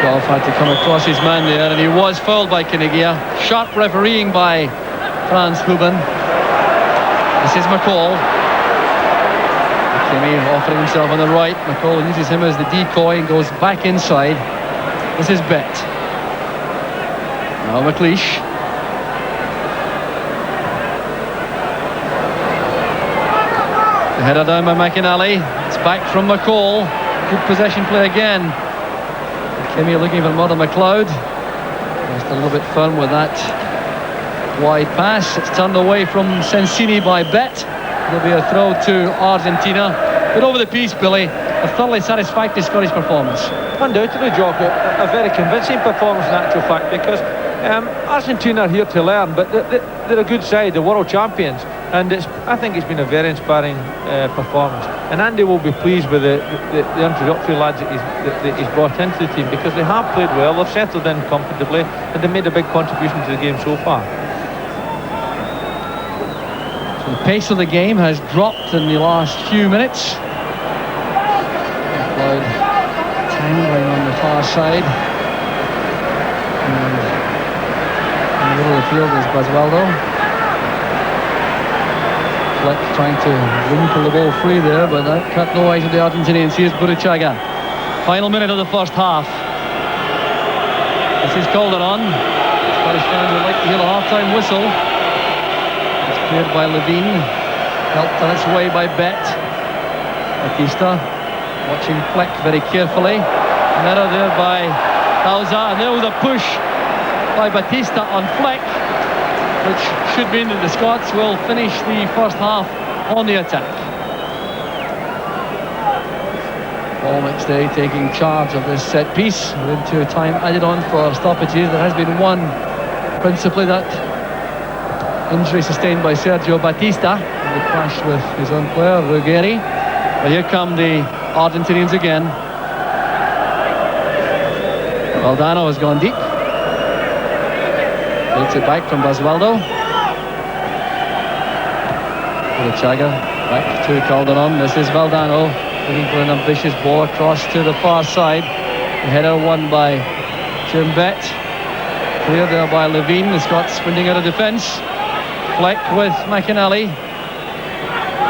Goff had to come across his man there, and he was fouled by Caniggia. Sharp refereeing by Frans Houben. This is McCall. McKimmie offering himself on the right. McCall uses him as the decoy and goes back inside. This is Bet. Now McLeish. The header down by McInally. It's back from McCall. Good possession play again. McKimmie looking for Armando McLeod. Just a little bit firm with that wide pass. It's turned away from Sensini by Bet. There'll be a throw to Argentina. But over the piece, Billy, a thoroughly satisfactory Scottish performance. Undoubtedly, Jock, a very convincing performance in actual fact, because Argentina are here to learn, but they're a good side, the world champions, and I think it's been a very inspiring performance. And Andy will be pleased with the introductory lads that he's brought into the team, because they have played well, they've settled in comfortably, and they've made a big contribution to the game so far. So the pace of the game has dropped in the last few minutes. Tangling on the far side. And in the middle of the field is Basualdo. Fleck trying to winkle the ball free there, but that cut no eyes of the Argentinians. Here's Burruchaga. Final minute of the first half. This is Calderon. Scottish fans would like to hear the half-time whistle. It's cleared by Levine. Helped on its way by Bet. Batista watching Fleck very carefully. Nery there by Bauza, and there was a push by Batista on Fleck, which should mean that the Scots will finish the first half on the attack. Paul McStay taking charge of this set piece into time added on for stoppages. There has been one, principally that injury sustained by Sergio Batista, the clash with his own player Ruggeri. But here come the Argentinians again. Valdano has gone deep. Takes it back from Basualdo. Burruchaga back to Calderon. This is Valdano looking for an ambitious ball across to the far side. The header won by Jim Bet. Cleared there by Levine. The Scots sprinting out of defence. Fleck with McInally.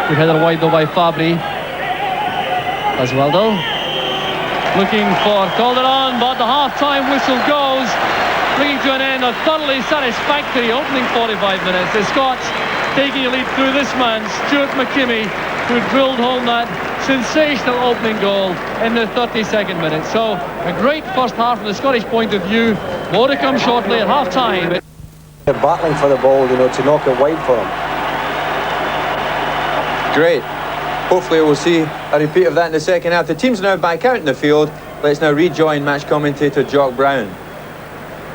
Good header wide though by Fabbri. Basualdo looking for Calderon, but the half-time whistle goes, bringing to an end a thoroughly satisfactory opening 45 minutes. The Scots taking a lead through this man, Stuart McKimmie, who drilled home that sensational opening goal in the 32nd minute. So a great first half from the Scottish point of view. More to come shortly at half-time. They're battling for the ball, you know, to knock it wide for them. Great. Hopefully we'll see a repeat of that in the second half. The team's now back out in the field. Let's now rejoin match commentator Jock Brown.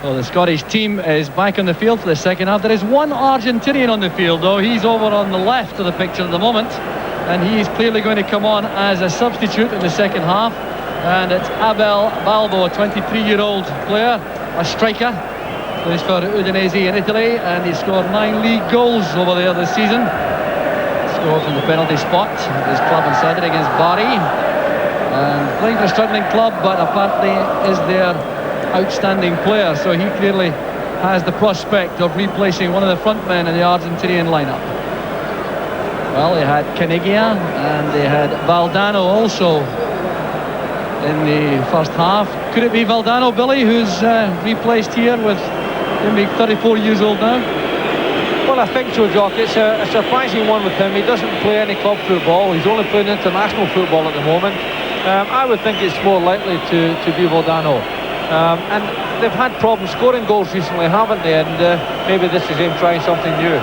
Well, the Scottish team is back on the field for the second half. There is one Argentinian on the field though. He's over on the left of the picture at the moment, and he's clearly going to come on as a substitute in the second half. And it's Abel Balbo, a 23-year-old player, a striker. Plays for Udinese in Italy, and he scored 9 league goals over there this season. Scored from the penalty spot at his club on Saturday against Bari, and playing for a struggling club, but apparently is their outstanding player, so he clearly has the prospect of replacing one of the front men in the Argentinian lineup. Well, they had Caniggia and they had Valdano also in the first half. Could it be Valdano, Billy, who's replaced here with him being 34 years old now? Well, I think so, Jock. It's a surprising one with him. He doesn't play any club football. He's only playing international football at the moment. I would think it's more likely to be Valdano. And they've had problems scoring goals recently, haven't they? And maybe this is him trying something new.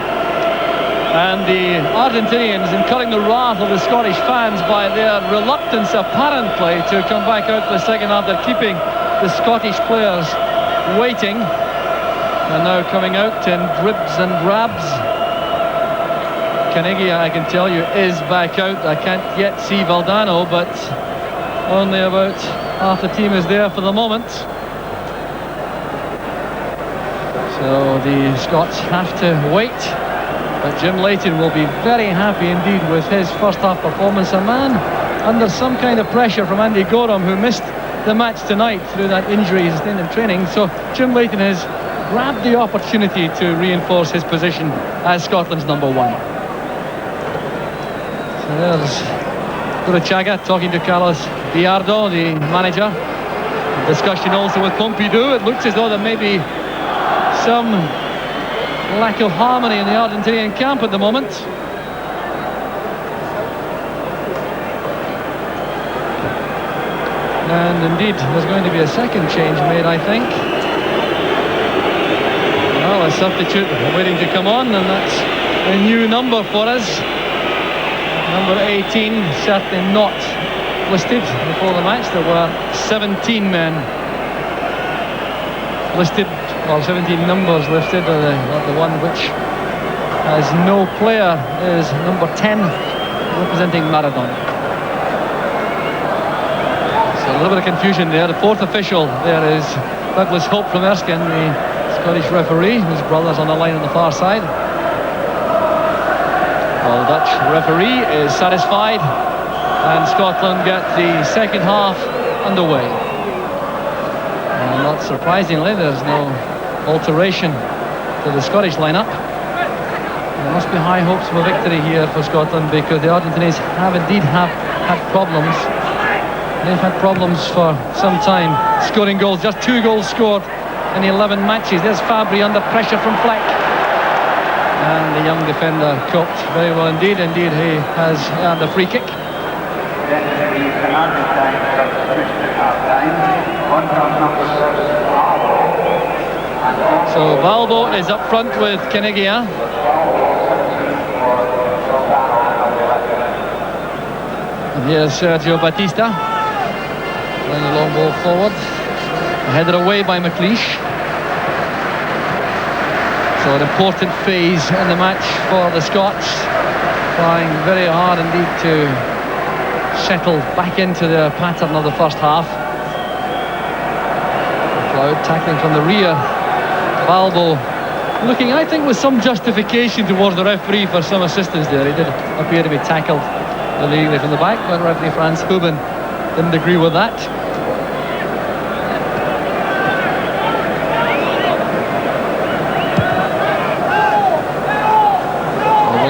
And the Argentinians incurring the wrath of the Scottish fans by their reluctance, apparently, to come back out for the second half. They're keeping the Scottish players waiting. And now coming out in dribs and drabs. Caniggia, I can tell you, is back out. I can't yet see Valdano, but only about half the team is there for the moment. So the Scots have to wait. But Jim Leighton will be very happy indeed with his first half performance. A man under some kind of pressure from Andy Gorham, who missed the match tonight through that injury he sustained in training. So Jim Leighton has grabbed the opportunity to reinforce his position as Scotland's number one. So there's Burruchaga talking to Carlos Edgardo, the manager. Discussion also with Pumpido. It looks as though there may be some lack of harmony in the Argentinian camp at the moment. And indeed, there's going to be a second change made, I think. Well, a substitute waiting to come on, and that's a new number for us. Number 18, certainly not listed before the match. There were 17 men listed or 17 numbers lifted. The one which has no player is number 10, representing Maradona. So a little bit of confusion there. The fourth official there is Douglas Hope from Erskine, the Scottish referee, whose brother's on the line on the far side. Well, the Dutch referee is satisfied, and Scotland get the second half underway. And not surprisingly, there's no alteration to the Scottish lineup. There must be high hopes of a victory here for Scotland, because the Argentinians have indeed had problems. They've had problems for some time scoring goals. Just 2 goals scored in 11 matches. There's Fabbri under pressure from Fleck. And the young defender coped very well indeed. Indeed, he has earned a free kick. So Valbo is up front with Caniggia. And here's Sergio Batista. Playing a long ball forward. Headed away by McLeish. So an important phase in the match for the Scots, trying very hard indeed to settle back into their pattern of the first half. Cloud tackling from the rear. Valbo looking, I think, with some justification towards the referee for some assistance there. He did appear to be tackled illegally from the back, but referee Frans Houben didn't agree with that.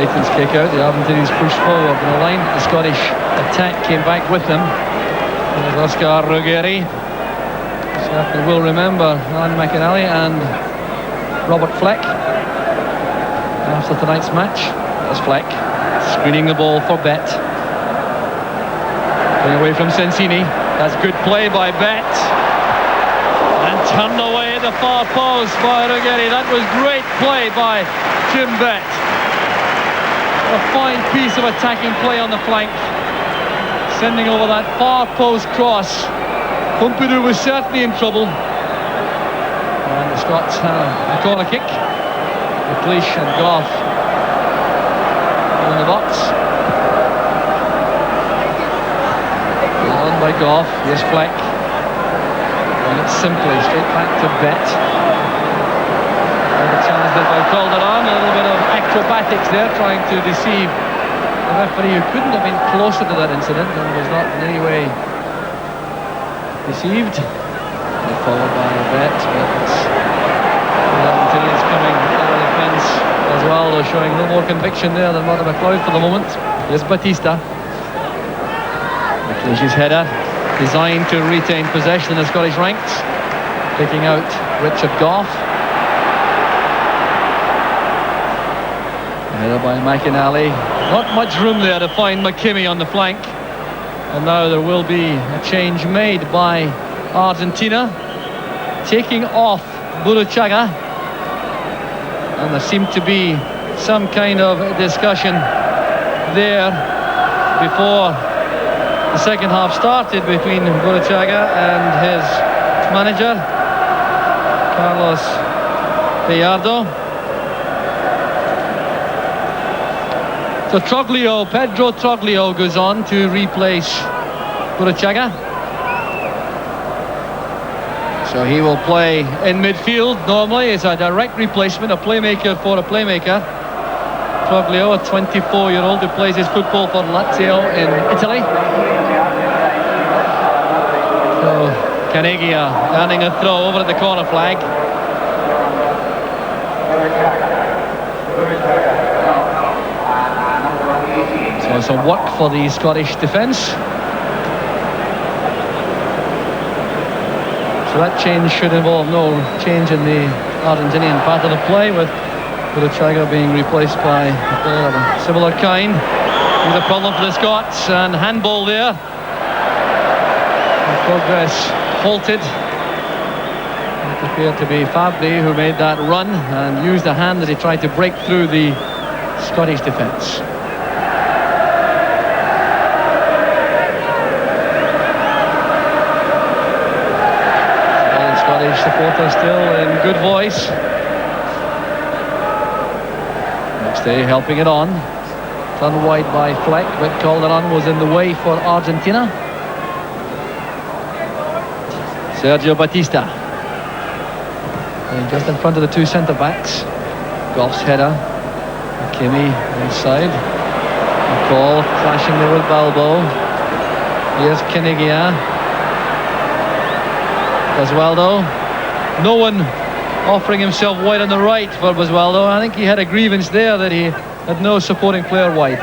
Leighton's kick out, the Argentinians pushed forward in the line. The Scottish attack came back with them. There's Oscar Ruggeri. Certainly will remember Alan McInally and Robert Fleck after tonight's match. There's Fleck screening the ball for Bet. Going away from Sensini. That's good play by Bet. And turned away at the far post by Ruggeri. That was great play by Jim Bet. A fine piece of attacking play on the flank, sending over that far post cross. Pumpido was certainly in trouble. And the Scots have a corner kick. McLeish and Goff in the box. On by Goff. Here's Fleck. And it's simply straight back to Bet. The challenge by Calderon, a little bit of acrobatics there, trying to deceive the referee, who couldn't have been closer to that incident and was not in any way deceived. And followed by a Bet, but the Argentinians coming out of the fence as well. They're showing a little more conviction there than Martin McLeod for the moment. Here's Batista. McLeish's header, designed to retain possession in the Scottish ranks, picking out Richard Goff. Header by McInally. Not much room there to find McKimmie on the flank. And now there will be a change made by Argentina, taking off Burruchaga. And there seemed to be some kind of discussion there before the second half started between Burruchaga and his manager, Carlos Edgardo. So Troglio, Pedro Troglio goes on to replace Burruchaga. So he will play in midfield normally. It's a direct replacement, a playmaker for a playmaker. Troglio, a 24-year-old who plays his football for Lazio in Italy. So Caniggia earning a throw over at the corner flag. So some work for the Scottish defence. So that change should involve no change in the Argentinian pattern of play, with Burruchaga being replaced by a player of a similar kind. He's a problem for the Scots, and handball there. The progress halted. It appeared to be Fabbri who made that run and used the hand as he tried to break through the Scottish defence. Supporter still in good voice. McStay helping it on. Done wide by Fleck, but Calderon was in the way for Argentina. Sergio Batista. And just in front of the two centre-backs. Goff's header. Kimi inside. McCall clashing there with Balbo. Here's Caniggia. Basualdo. No one offering himself wide on the right for Basualdo. I think he had a grievance there that he had no supporting player wide.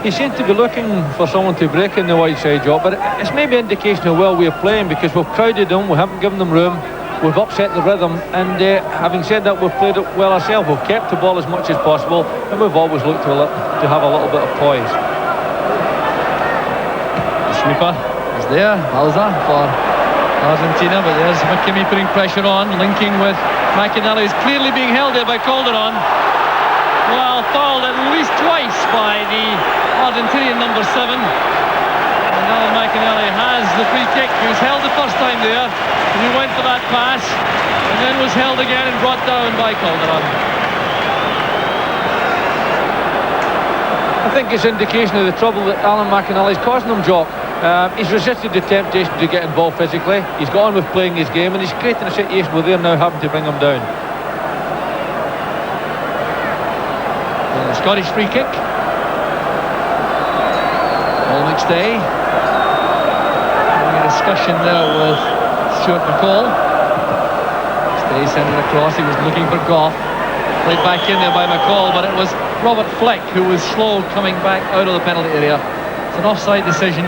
He seemed to be looking for someone to break in the wide side, job, but it's maybe an indication of well we're playing, because we've crowded them, we haven't given them room, we've upset the rhythm, and having said that, we've played it well ourselves. We've kept the ball as much as possible, and we've always looked to have a little bit of poise. The sweeper is there, Bauza for Argentina, but there's McKimmie putting pressure on, linking with McInally, who's clearly being held there by Calderon. Well, fouled at least twice by the Argentinian number 7. And now McInally has the free kick. He was held the first time there, and he went for that pass, and then was held again and brought down by Calderon. I think it's indication of the trouble that Alan McInally's causing them, Jock. He's resisted the temptation to get involved physically. He's gone with playing his game, and he's creating a situation where they're now having to bring him down. Scottish free kick. Paul McStay having a discussion there with Stuart McCall. McStay sent it across. He was looking for Goff. Played back in there by McCall, but it was Robert Fleck who was slow coming back out of the penalty area. It's an offside decision.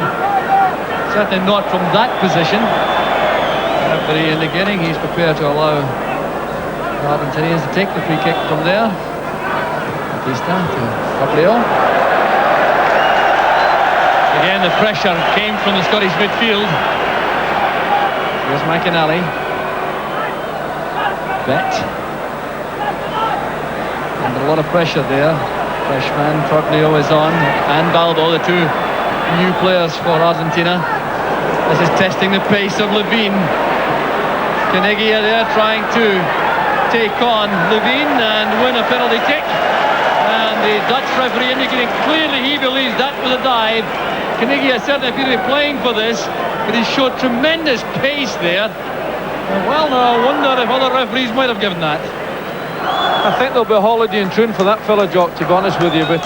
Certainly not from that position. But indicating he's prepared to allow the Argentinians to take the free kick from there. Batista to Troglio. Again, the pressure came from the Scottish midfield. Here's McInally. Bet. Under a lot of pressure there. Freshman Troglio is on, and Balbo, the two new players for Argentina. This is testing the pace of Levine. Caniggia there trying to take on Levine and win a penalty kick. And the Dutch referee indicating clearly he believes that was a dive. Caniggia certainly appeared to be playing for this, but he showed tremendous pace there. Well, now I wonder if other referees might have given that. I think there'll be a holiday in tune for that fella, Jock, to be honest with you, but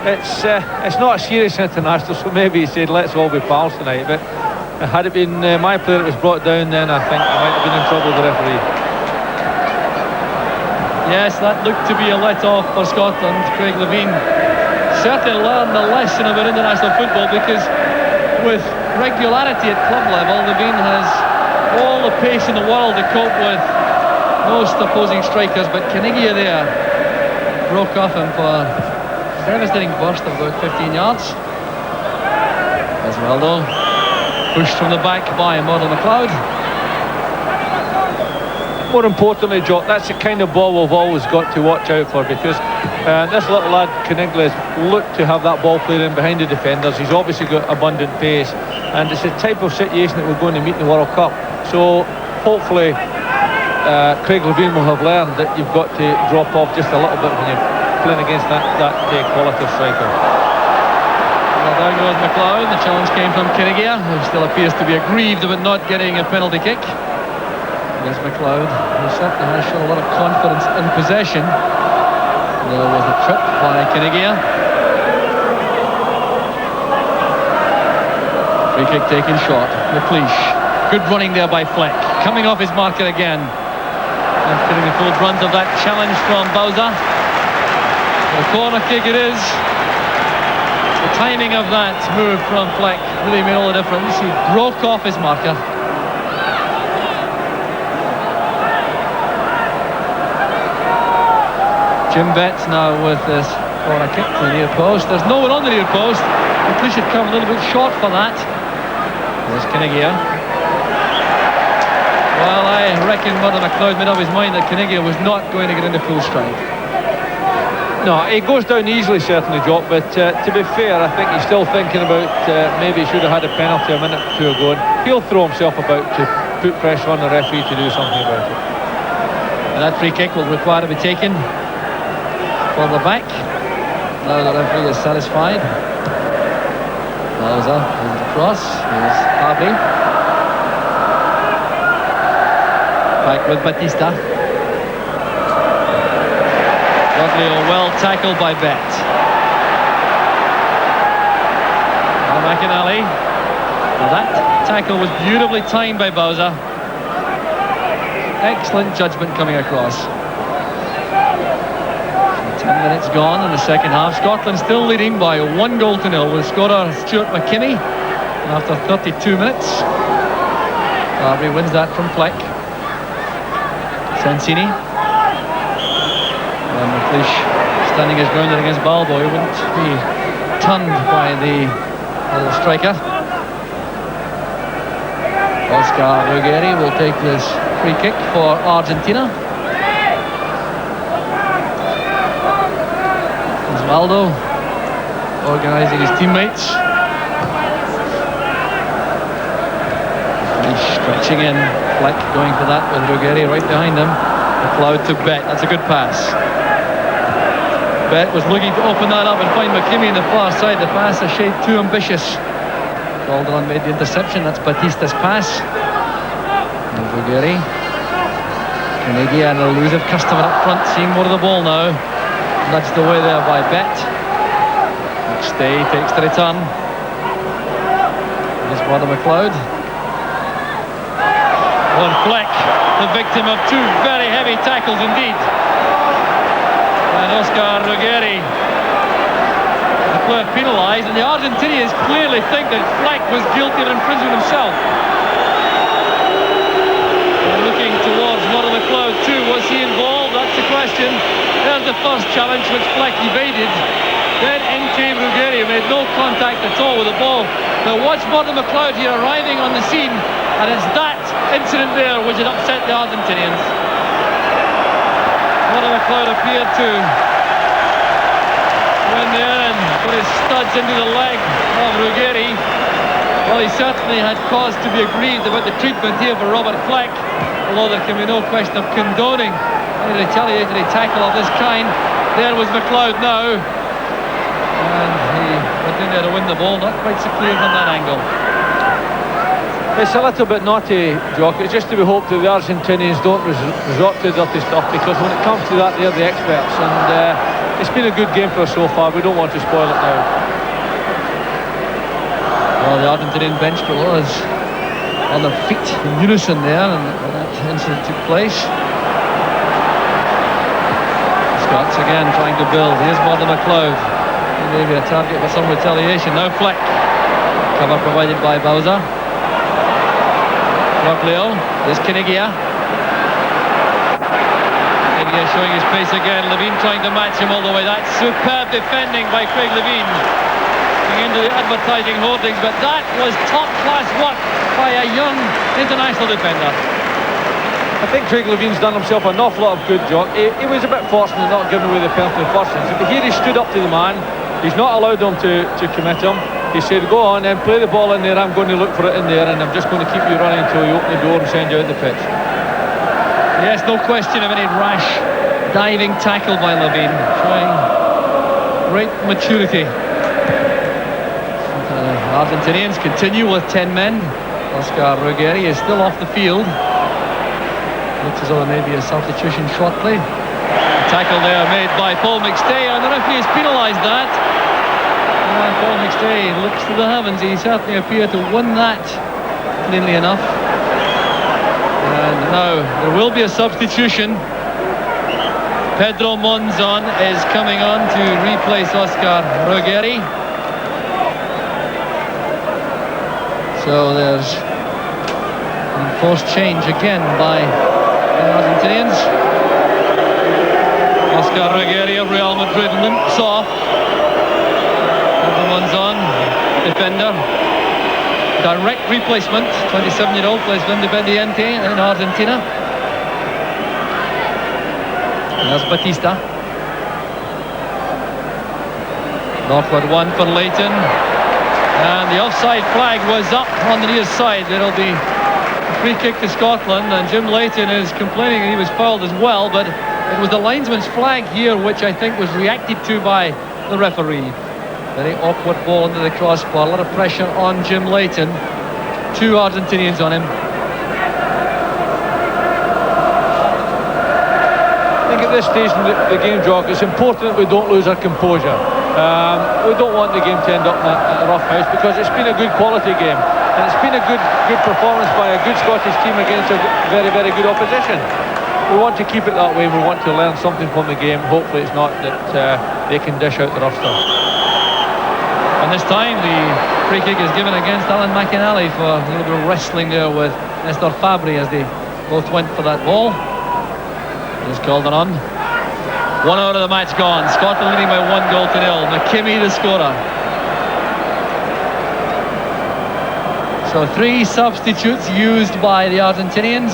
it's not a serious international, so maybe he said let's all be pals tonight, but had it been my player that was brought down, then I think he might have been in trouble with the referee. Yes, that looked to be a let-off for Scotland. Craig Levine certainly learned a lesson about international football, because with regularity at club level, Levine has all the pace in the world to cope with most opposing strikers, but Caniggia there broke off him for a devastating burst of about 15 yards. Basualdo pushed from the back by Armando McLeod. More importantly, Jock, that's the kind of ball we've always got to watch out for, because this little lad Caniggia has looked to have that ball played in behind the defenders. He's obviously got abundant pace, and it's the type of situation that we're going to meet in the World Cup. So hopefully Craig Levine will have learned that you've got to drop off just a little bit when you're playing against that quality striker. Well, down goes McLeod. The challenge came from Caniggia, who still appears to be aggrieved about not getting a penalty kick. There's McLeod, who certainly has shown a lot of confidence in possession. There was a trip by Caniggia. Free kick taken short. McLeish. Good running there by Fleck. Coming off his marker again. And feeling the full brunt of that challenge from Bauza. The corner kick it is. The timing of that move from Fleck really made all the difference. He broke off his marker. Jim Betts now with this corner kick to the near post. There's no one on the near post. McLeish had come a little bit short for that. There's Caniggia. Well, I reckon Mother McLeod made up his mind that Caniggia was not going to get into full stride. No, he goes down easily, certainly, Jock, but to be fair, I think he's still thinking about maybe he should have had a penalty a minute or two ago, and he'll throw himself about to put pressure on the referee to do something about it. And that free kick will require to be taken. further back. Now the referee is satisfied. Bauza is it across. Here's Fabbri. Back with Batista. Troglio well tackled by Bet. McInally. Now that tackle was beautifully timed by Bauza. Excellent judgment coming across. 10 minutes gone in the second half. Scotland still leading by 1-0 with scorer Stuart McKinney after 32 minutes. Fabbri wins that from Fleck. Sensini. And McLeish standing his ground against Balbo. He wouldn't be turned by the little striker. Ruggeri will take this free kick for Argentina. Basualdo organising his teammates. He's stretching in. Fleck going for that with Ruggeri right behind him. McLeod to Bet. That's a good pass. Bet was looking to open that up and find McKinney in the far side. The pass a shade too ambitious. Calderon made the interception. That's Batista's pass. And Ruggeri. Caniggia, an elusive customer up front, seeing more of the ball now. Nudged away there by Bet. McStay takes the return. Here's McLeod. One Fleck, the victim of two very heavy tackles indeed. And Ruggeri, the player penalised, and the Argentinians clearly think that Fleck was guilty of infringement himself. They're looking towards McLeod too. Was he involved? That's the question. There's the first challenge which Fleck evaded. Then in came Ruggeri, who made no contact at all with the ball. Now watch McLeod here arriving on the scene, and it's that incident there which had upset the Argentinians. McLeod appeared to win there and put his studs into the leg of Ruggeri. Well, he certainly had cause to be aggrieved about the treatment here for Robert Fleck, although there can be no question of condoning any retaliatory tackle of this kind. There was McLeod now, and he went in there to win the ball. Not quite so clear from that angle. It's a little bit naughty, Jock. It's just to be hoped that the Argentinians don't resort to dirty stuff, because when it comes to that, they're the experts, and it's been a good game for us so far. We don't want to spoil it now. Well, the Argentinian bench was on their feet in unison there, and that incident took place. Scots again trying to build. Here's McLeod. He may be a target for some retaliation. Now Fleck. Cover provided by Bauza. Troglio. There's Caniggia. Caniggia showing his pace again. Levine trying to match him all the way. That's superb defending by Craig Levine. Into the advertising hoardings, but that was top-class work by a young international defender. I think Craig Levine's done himself an awful lot of good, Jock. He was a bit fortunate not giving away the penalty in the first instance, but here he stood up to the man. He's not allowed them to commit him. He said, go on and play the ball in there. I'm going to look for it in there, and I'm just going to keep you running until you open the door and send you out the pitch. Yes, no question of any rash diving tackle by Levine, showing great maturity. Argentinians continue with 10 men. Ruggeri is still off the field. Looks as though there may be a substitution shortly. The tackle there made by Paul McStay, and the referee has penalised that. And Paul McStay looks to the heavens. He certainly appeared to win that cleanly enough. And now there will be a substitution. Pedro Monzon is coming on to replace Ruggeri. So there's an enforced change again by the Argentinians. Ruggeri of Real Madrid limps off. Monzon, defender. Direct replacement. 27-year-old plays Independiente in Argentina. And that's Batista. Northward one for Leighton. And the offside flag was up on the near side. It'll be a free kick to Scotland, and Jim Leighton is complaining that he was fouled as well, but It was the linesman's flag here, which I think was reacted to by the referee. Very awkward ball into the crossbar. A lot of pressure on Jim Leighton. 2 Argentinians on him. I think at this stage in the game, Jock, it's important that we don't lose our composure. We don't want the game to end up at a rough house, because it's been a good quality game, and it's been a good performance by a good Scottish team against a very, very good opposition. We want to keep it that way. We want to learn something from the game. Hopefully it's not that they can dish out the rough stuff. And this time the free kick is given against Alan McInally for a little bit of wrestling there with Nestor Fabbri as they both went for that ball. Here's Calderon. 1 out of the match gone. Scotland leading by 1-0. McKimmie the scorer. So 3 substitutes used by the Argentinians.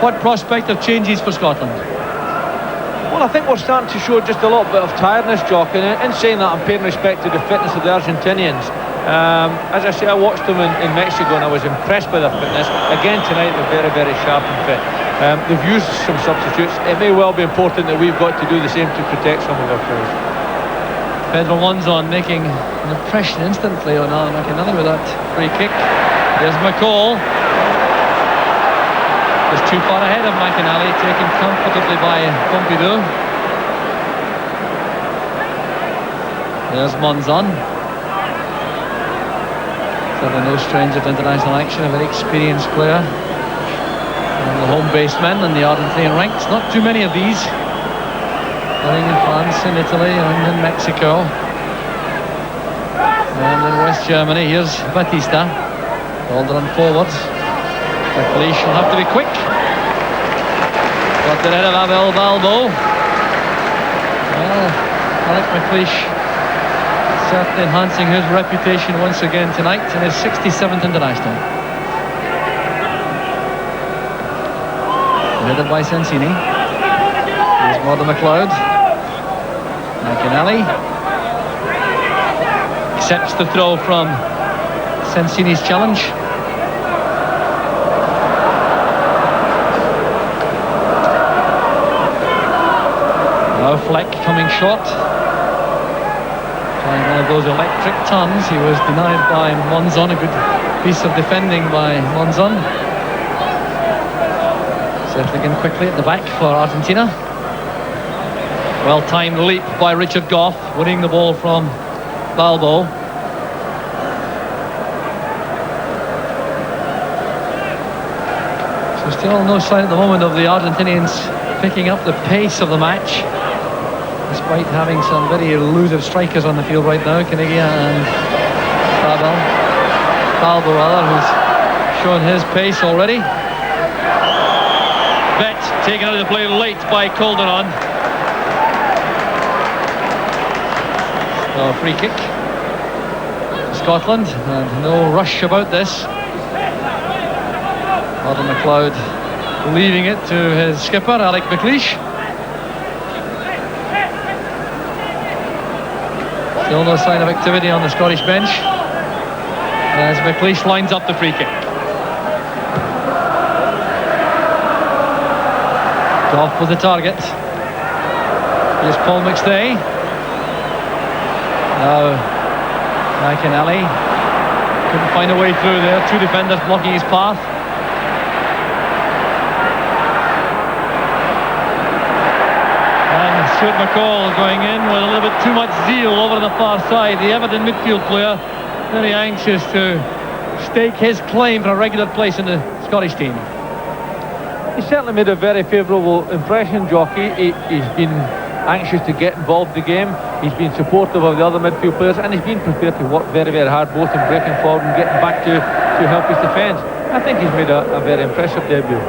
What prospect of changes for Scotland? Well, I think we're starting to show just a little bit of tiredness, Jock, and in saying that I'm paying respect to the fitness of the Argentinians. As I say, I watched them in Mexico and I was impressed by their fitness. Again tonight they're very, very sharp and fit. They've used some substitutes. It may well be important that we've got to do the same to protect some of our players. Pedro Monzon making an impression instantly on Alan McInally with that free kick. There's McCall. Just too far ahead of McInally, taken comfortably by Pumpido. There's Monzon. Certainly no stranger to international action, a very experienced player. And the home baseman in the Argentinian ranks, not too many of these. Playing in France, in Italy, and in Mexico. And in West Germany, here's Batista. Calderon forwards. McLeish will have to be quick. Got the head of Abel Balbo. Well, Alec McLeish certainly enhancing his reputation once again tonight in his 67th international. Headed by Sensini. Here's Morden McLeod. McInally accepts the throw from Sensini's challenge. Now Fleck coming short. Trying one of those electric turns. He was denied by Monzon. A good piece of defending by Monzon. Settling in quickly at the back for Argentina. Well-timed leap by Richard Goff, winning the ball from Balbo. So still no sign at the moment of the Argentinians picking up the pace of the match, despite having some very elusive strikers on the field right now. Caniggia and Balbo rather, who's shown his pace already. Bet taken out of the play late by Calderon. So free kick Scotland, and no rush about this. Morden McLeod leaving it to his skipper Alec McLeish. Still no sign of activity on the Scottish bench as McLeish lines up the free kick. Off with the target. Here's Paul McStay. Now McInally couldn't find a way through there. 2 defenders blocking his path. And Stuart McCall going in with a little bit too much zeal over the far side. The Everton midfield player very anxious to stake his claim for a regular place in the Scottish team. He certainly made a very favourable impression, Jockey. He's been anxious to get involved in the game. He's been supportive of the other midfield players, and he's been prepared to work very, very hard, both in breaking forward and getting back to help his defence. I think he's made a very impressive debut.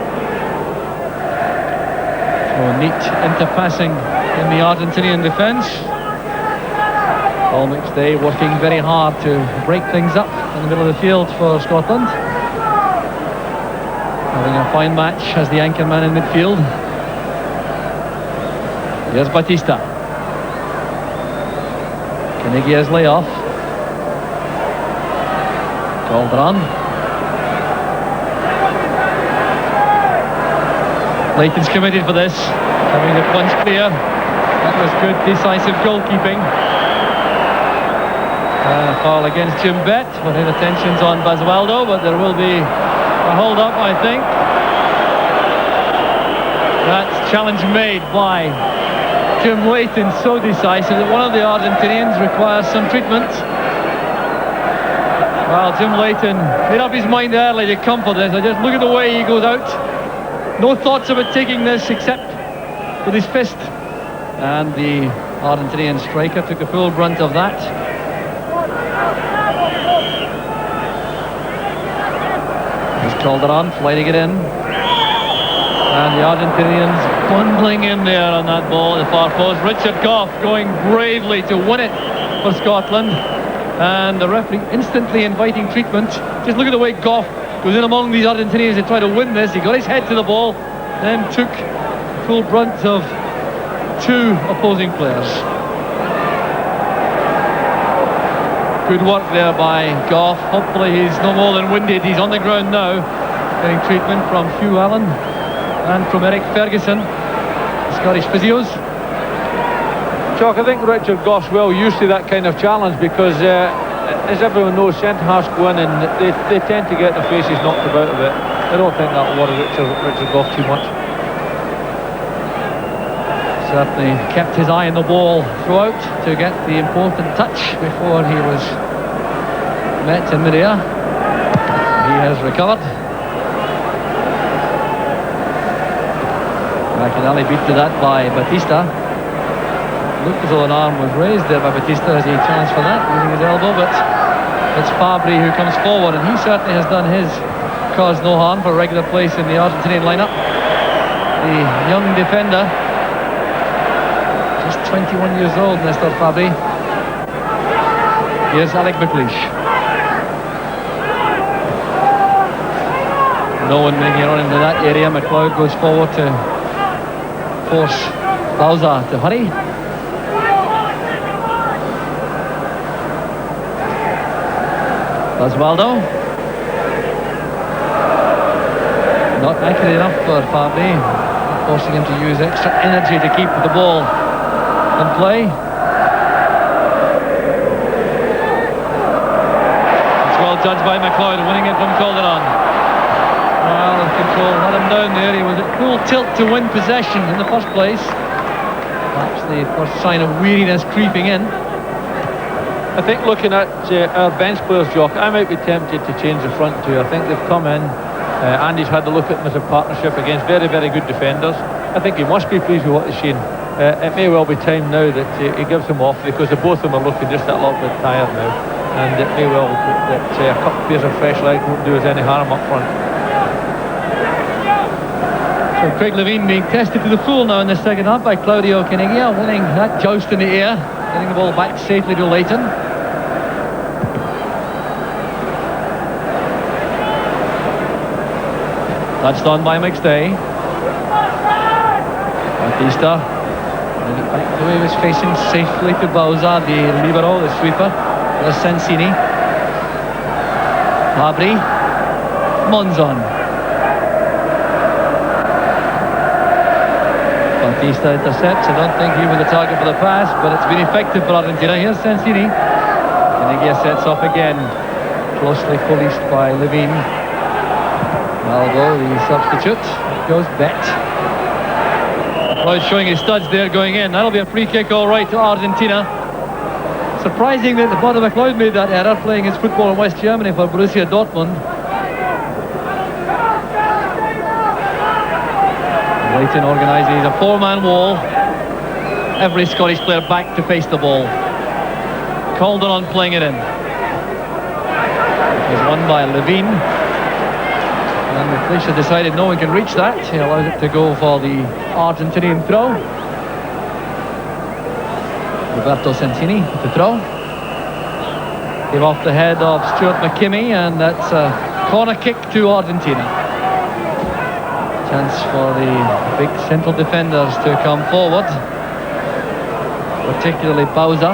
So neat interpassing in the Argentinian defence. Paul McStay working very hard to break things up in the middle of the field for Scotland. Having a fine match as the anchor man in midfield. Here's Batista. Caniggia's layoff. Calderon. Leighton's committed for this, having the punch clear. That was good decisive goalkeeping. And a foul against Jim Bett, with inattentions on Basualdo, but there will be a hold up, I think. That's challenge made by Jim Leighton, so decisive that one of the Argentinians requires some treatment. Well, Jim Leighton made up his mind early to come for this. I just look at the way he goes out. No thoughts about taking this except with his fist. And the Argentinian striker took the full brunt of that. Here's Calderon flighting it in. And the Argentinians bundling in there on that ball at the far post. Richard Goff going bravely to win it for Scotland. And the referee instantly inviting treatment. Just look at the way Goff goes in among these Argentinians to try to win this. He got his head to the ball, then took full brunt of two opposing players. Good work there by Goff. Hopefully he's no more than winded. He's on the ground now, getting treatment from Hugh Allen and from Eric Ferguson, Scottish physios. Chuck, I think Richard Goff's well used to that kind of challenge because, as everyone knows, centre-halves go in and they tend to get their faces knocked about a bit. I don't think that'll worry Richard Goff too much. Certainly kept his eye on the ball throughout to get the important touch before he was met in mid-air. He has recovered. McInally beat to that by Batista. Looked as though an arm was raised there by Batista as he challenged for that, using his elbow, but it's Fabbri who comes forward, and he certainly has done his cause no harm for a regular place in the Argentinian lineup. The young defender, just 21 years old, Nestor Fabbri. Here's Alec McLeish. No one making on into that area. McLeod goes forward to force Bauza to hurry. Basualdo. Not accurate enough for Fabbri, forcing him to use extra energy to keep the ball in play. It's well judged by McLeod, winning it from Calderon. Well, the control had him down there. He was at full tilt to win possession in the first place. Perhaps the first sign of weariness creeping in. I think looking at our bench players, Jock, I might be tempted to change the front two. I think they've come in. Andy's had a look at them as a partnership against very, very good defenders. I think he must be pleased with what he's seen. It may well be time now that he gives them off, because the both of them are looking just a little bit tired now. And it may well that a couple of pairs of fresh legs won't do us any harm up front. So Craig Levein being tested to the full now in the second half by Claudio Caniggia, winning that joust in the air, getting the ball back safely to Leighton. Touched on by McStay. Batista. And it back the way he was facing safely to Bauza, the libero, the sweeper. There's Sensini. Fabbri. Monzon. Batista intercepts. I don't think he was the target for the pass, but it's been effective for Argentina. Here's Sensini. Caniggia sets off again. Closely policed by Levein. Albo, the substitute, goes Bett. Well, showing his studs there going in. That'll be a free kick all right to Argentina. Surprising that the Bauza McLeod made that error, playing his football in West Germany for Borussia Dortmund. Leighton organises a four-man wall. Every Scottish player back to face the ball. Calderon playing it in. It was won by Levein. And the police have decided no one can reach that. He allows it to go for the Argentinian throw. Roberto Sensini with the throw. Came off the head of Stuart McKimmie, and that's a corner kick to Argentina. Chance for the big central defenders to come forward, particularly Bauza.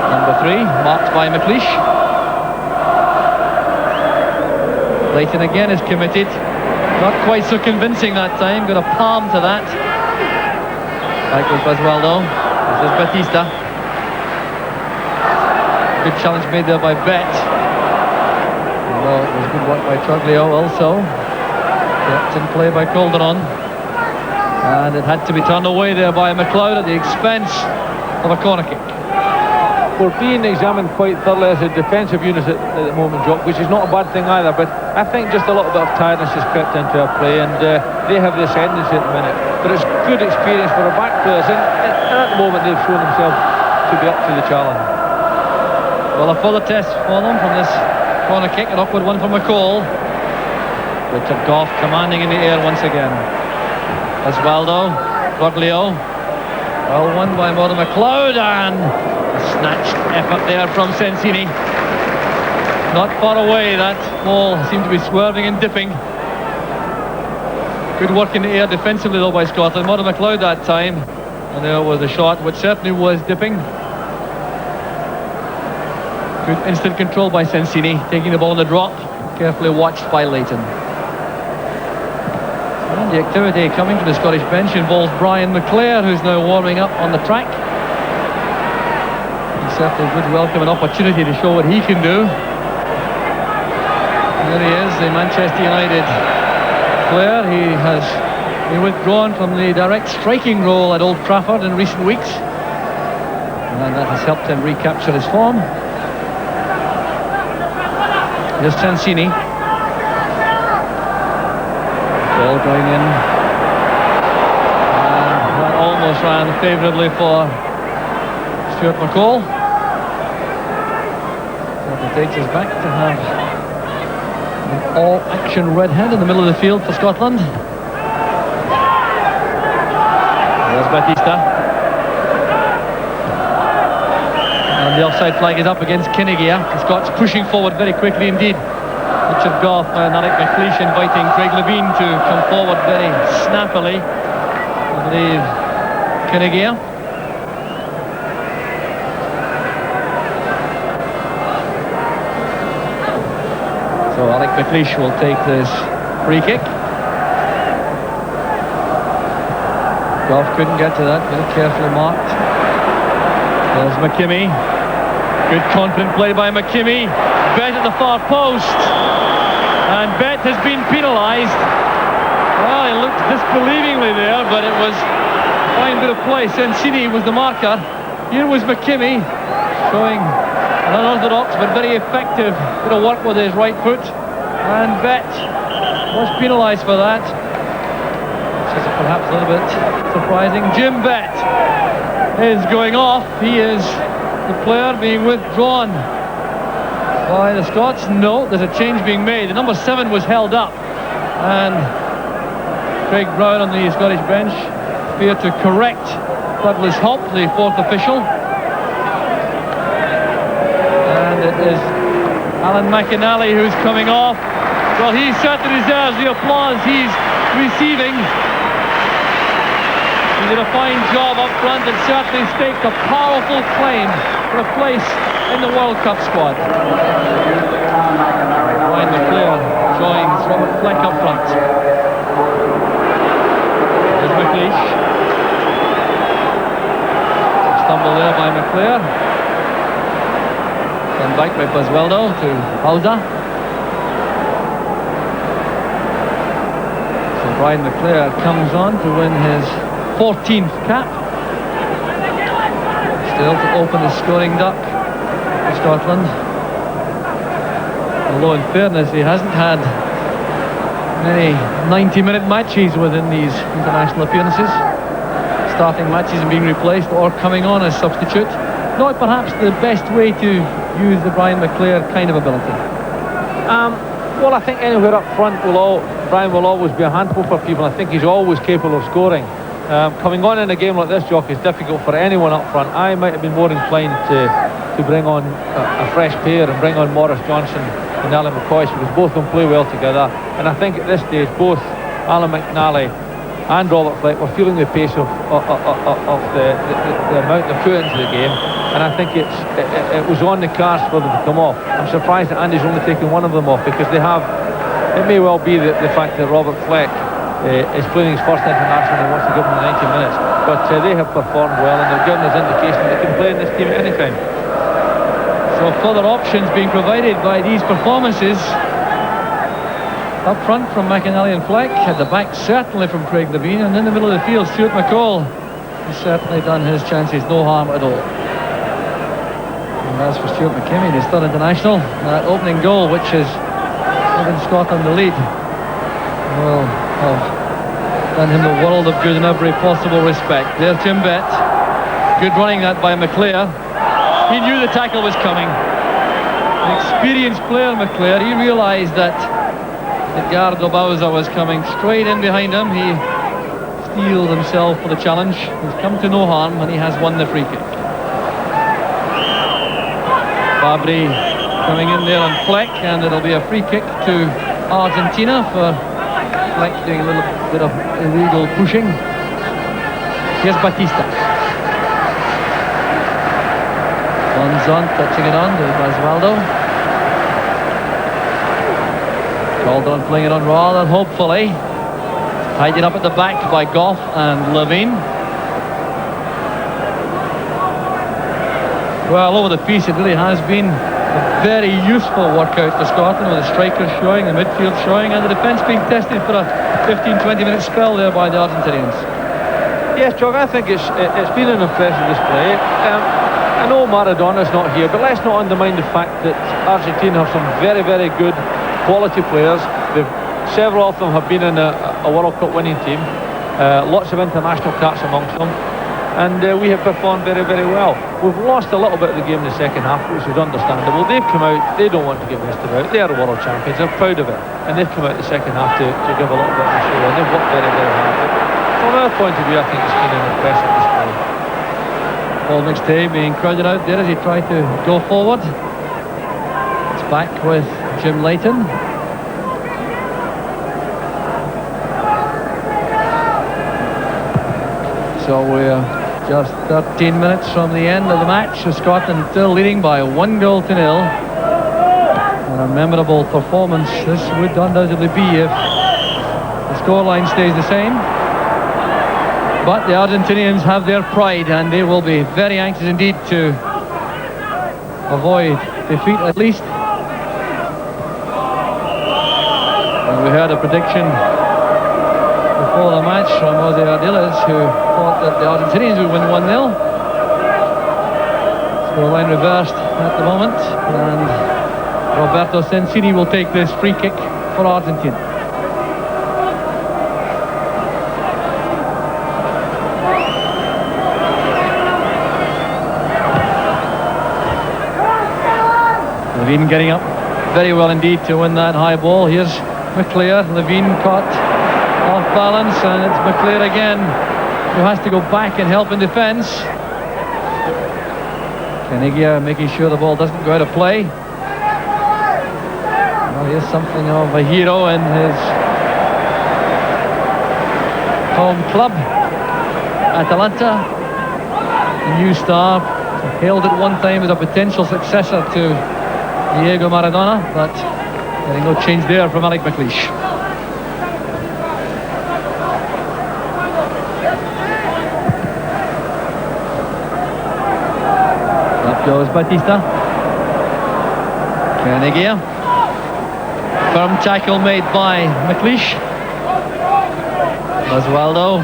Number 3, marked by McLeish. Leighton again is committed. Not quite so convincing that time. Got a palm to that. Back with Basualdo. This is Batista. Good challenge made there by Bet. Well, it was good work by Troglio also. Kept in play by Calderon. And it had to be turned away there by McLeod at the expense of a corner kick. We're being examined quite thoroughly as a defensive unit at the moment, Jock, which is not a bad thing either, but I think just a little bit of tiredness has crept into our play, and they have the ascendancy at the minute. But it's good experience for our back players, and at the moment they've shown themselves to be up to the challenge. Well, a further test for them from this corner kick, an awkward one from McCall. Richard Goff commanding in the air once again. Basualdo, Troglio. Well won by McLeod, and a snatched effort there from Sensini. Not far away, that ball seemed to be swerving and dipping. Good work in the air defensively though by Scotland. McLeod that time, and there was a shot which certainly was dipping. Good instant control by Sensini, taking the ball in the drop, carefully watched by Leighton. And the activity coming from the Scottish bench involves Brian McClare, who's now warming up on the track. He certainly would welcome an opportunity to show what he can do. There he is, the Manchester United player. He has been withdrawn from the direct striking role at Old Trafford in recent weeks, and that has helped him recapture his form. Here's Sensini. Ball going in, and that almost ran favourably for Stuart McCall. So it takes us back to have an all-action redhead in the middle of the field for Scotland. There's Batista. And the offside flag is up against Caniggia. The Scots pushing forward very quickly indeed. Richard Goff and Alec McLeish inviting Craig Levine to come forward very snappily. I believe Caniggia. So Alec McLeish will take this free kick. Goff couldn't get to that, very carefully marked. There's McKimmie. Good confident play by McKimmie. Bet at the far post. And Bet has been penalised. Well, he looked disbelievingly there, but it was a fine bit of play. Sensini was the marker. Here was McKimmie showing an unorthodox but very effective bit of work with his right foot. And Bet was penalised for that. Which is perhaps a little bit surprising. Jim Bet is going off. He is the player being withdrawn by the Scots. No, there's a change being made. The number 7 was held up, and Craig Brown on the Scottish bench appeared to correct Douglas Hopp, the 4th official. And it is Alan McInally who's coming off. Well, he certainly deserves the applause he's receiving. He did a fine job up front and certainly staked a powerful claim for a place in the World Cup squad. Ryan McClare joins Robert Fleck up front. There's McLeish. Stumble there by McClare. Then back by Basualdo to Bauza. So Brian McClare comes on to win his 14th cap. Still to open the scoring duck for Scotland. Although in fairness he hasn't had many 90-minute matches within these international appearances. Starting matches and being replaced or coming on as substitute. Not perhaps the best way to use the Brian McClare kind of ability. Well, I think anywhere up front Brian will always be a handful for people. I think he's always capable of scoring. Coming on in a game like this, Jock, is difficult for anyone up front. I might have been more inclined to bring on a fresh pair and bring on Maurice Johnson and Alan McCoist, because both can play well together. And I think at this stage both Alan McNally and Robert Fleck were feeling the pace of the amount they put into the game, and I think it was on the cards for them to come off. I'm surprised that Andy's only taken one of them off, because they have It may well be the fact that Robert Fleck is playing his first international and wants to give him the 90 minutes, but they have performed well and they've given us indication that they can play in this team at any time. So further options being provided by these performances. Up front from McInally and Fleck, at the back certainly from Craig Levein, and in the middle of the field Stuart McCall has certainly done his chances no harm at all. And as for Stuart McKimmie, his third international, that opening goal which has given Scotland the lead will have done him the world of good in every possible respect. There's Jim Bett, good running that by McClare. He knew the tackle was coming. An experienced player, McClare, he realised that Edgardo Bauza was coming straight in behind him. He steeled himself for the challenge. He's come to no harm and he has won the free kick. Fabbri coming in there on Fleck, and it'll be a free kick to Argentina for Fleck doing a little bit of illegal pushing. Here's Batista. Monzon touching it on to Basualdo. Calderon playing it on rather hopefully. Tied it up at the back by Goff and Levein. Well, over the piece it really has been a very useful workout for Scotland, with the strikers showing, the midfield showing, and the defence being tested for a 15-20 minute spell there by the Argentinians. Yes, Chuck, I think it's been an impressive display. I know Maradona's not here, but let's not undermine the fact that Argentina have some very, very good quality players. Several of them have been in a World Cup winning team, lots of international caps amongst them, and we have performed very, very well. We've lost a little bit of the game in the second half, which is understandable. They've come out, they don't want to get messed about. They are world champions, they're proud of it, and they've come out the second half to give a little bit of a show, and they've worked very, very hard. But from our point of view, I think it's been an impressive display. Paul McStay being crowded out there as he tried to go forward. It's back with Jim Leighton. So we're just 13 minutes from the end of the match, with Scotland still leading by 1-0. And a memorable performance this would undoubtedly be if the scoreline stays the same. But the Argentinians have their pride, and they will be very anxious indeed to avoid defeat at least. And we heard a prediction before the match from Jose Ardiles, who thought that the Argentinians would win 1-0. Scoreline reversed at the moment, and Roberto Sensini will take this free kick for Argentina. Levein getting up very well indeed to win that high ball. Here's McClare. Levein caught off balance, and it's McClare again who has to go back and help in defence. Caniggia making sure the ball doesn't go out of play. Well, he is something of a hero in his home club, Atalanta. A new star, hailed at one time as a potential successor to Diego Maradona, but getting no change there from Alec McLeish. Up goes Batista. Caniggia. Firm tackle made by McLeish. Basualdo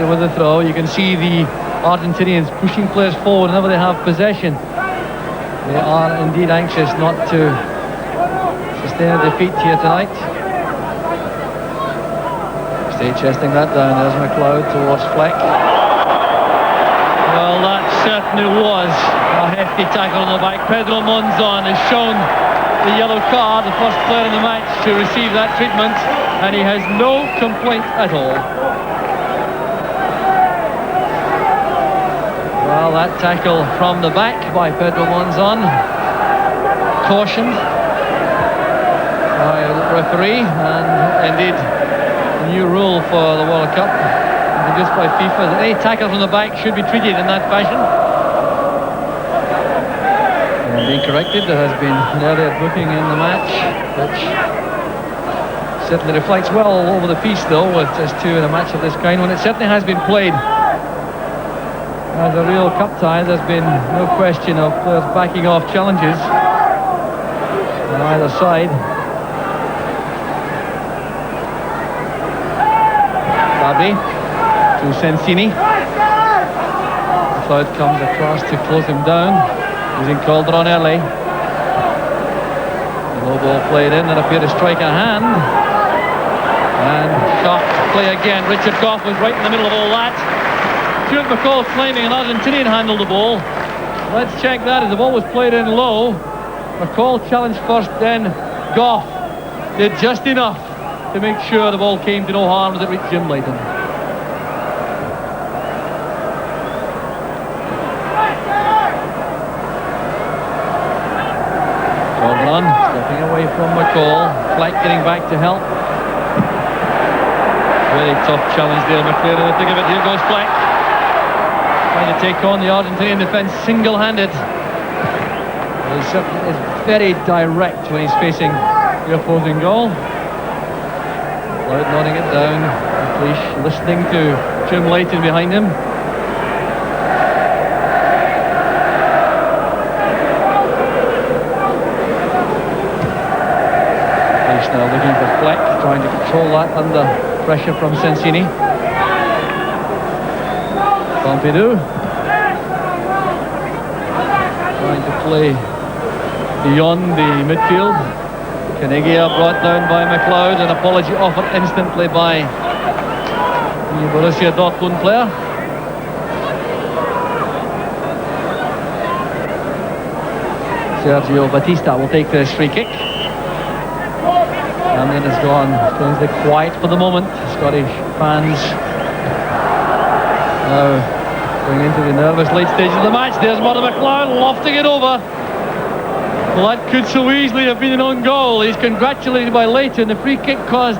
with the throw. You can see the Argentinians pushing players forward whenever they have possession. They are indeed anxious not to sustain a defeat here tonight. Stay chesting that down. There's McLeod towards Fleck. Well, that certainly was a hefty tackle on the back. Pedro Monzon has shown the yellow card, the first player in the match to receive that treatment, and he has no complaint at all. Well, that tackle from the back by Pedro Monzon, cautioned by the referee, and indeed a new rule for the World Cup introduced by FIFA, that any tackle from the back should be treated in that fashion. And being corrected, there has been an earlier booking in the match, which Certainly reflects well all over the piece though, with just two in a match of this kind, when it certainly has been played as a real cup tie. There's been no question of players backing off challenges on either side. Fabbri to Sensini. Cloud comes across to close him down, using Calderon early. The low ball played in, and appeared to strike a hand. And Goff play again. Richard Goff was right in the middle of all that. Stuart McCall claiming an Argentinian handled the ball. Let's check that, as the ball was played in low. McCall challenged first, then Goff did just enough to make sure the ball came to no harm as it reached Jim Leighton. Calderon stepping away from McCall. Fleck getting back to help. Really tough challenge there, McClure in the thick of it. Here goes Fleck, trying to take on the Argentinian defence single-handed. He certainly is very direct when he's facing the opposing goal. Cloud nodding it down. McLeish listening to Jim Leighton behind him. McLeish now looking for Fleck, trying to control that under pressure from Sensini. Pumpido trying to play beyond the midfield. Caniggia brought down by McLeod. An apology offered instantly by the Borussia Dortmund player. Sergio Batista will take this free kick. Hampden has gone strangely quiet for the moment. Scottish fans now going into the nervous late stages of the match. There's Mother McLeod lofting it over. Well, that could so easily have been an own goal. He's congratulated by Leighton. The free kick caused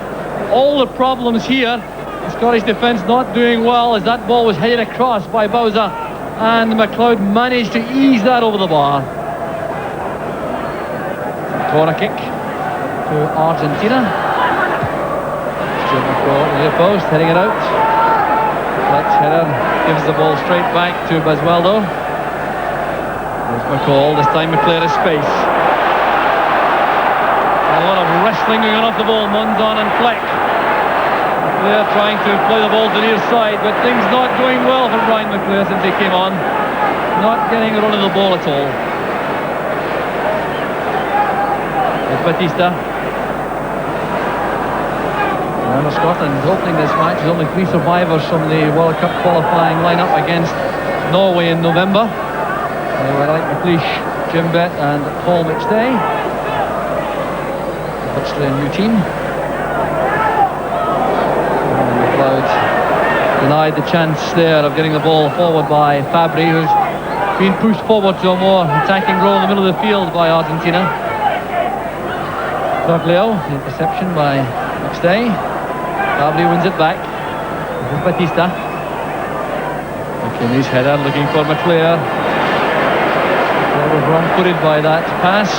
all the problems here. The Scottish defence not doing well as that ball was headed across by Bauza, and McLeod managed to ease that over the bar. Corner kick to Argentina. Stuart McCall near post, heading it out. Fleck's header gives the ball straight back to Basualdo. There's McCall, this time McClure has space. A lot of wrestling going on off the ball. Monzon and Fleck. McClure trying to play the ball to the near side, but things not going well for Brian McClure since he came on. Not getting a run of the ball at all. It's Batista. Remember, Scotland opening this match with only 3 survivors from the World Cup qualifying lineup against Norway in November. They were like McLeish, Jim Bett and Paul McStay. Virtually a new team. And McLeod denied the chance there of getting the ball forward by Fabbri, who's been pushed forward to a more attacking role in the middle of the field by Argentina. Troglio, the interception by McStay. Fabbri wins it back. This is Batista. Making his header, looking for McClure. Was wrong-footed by that pass.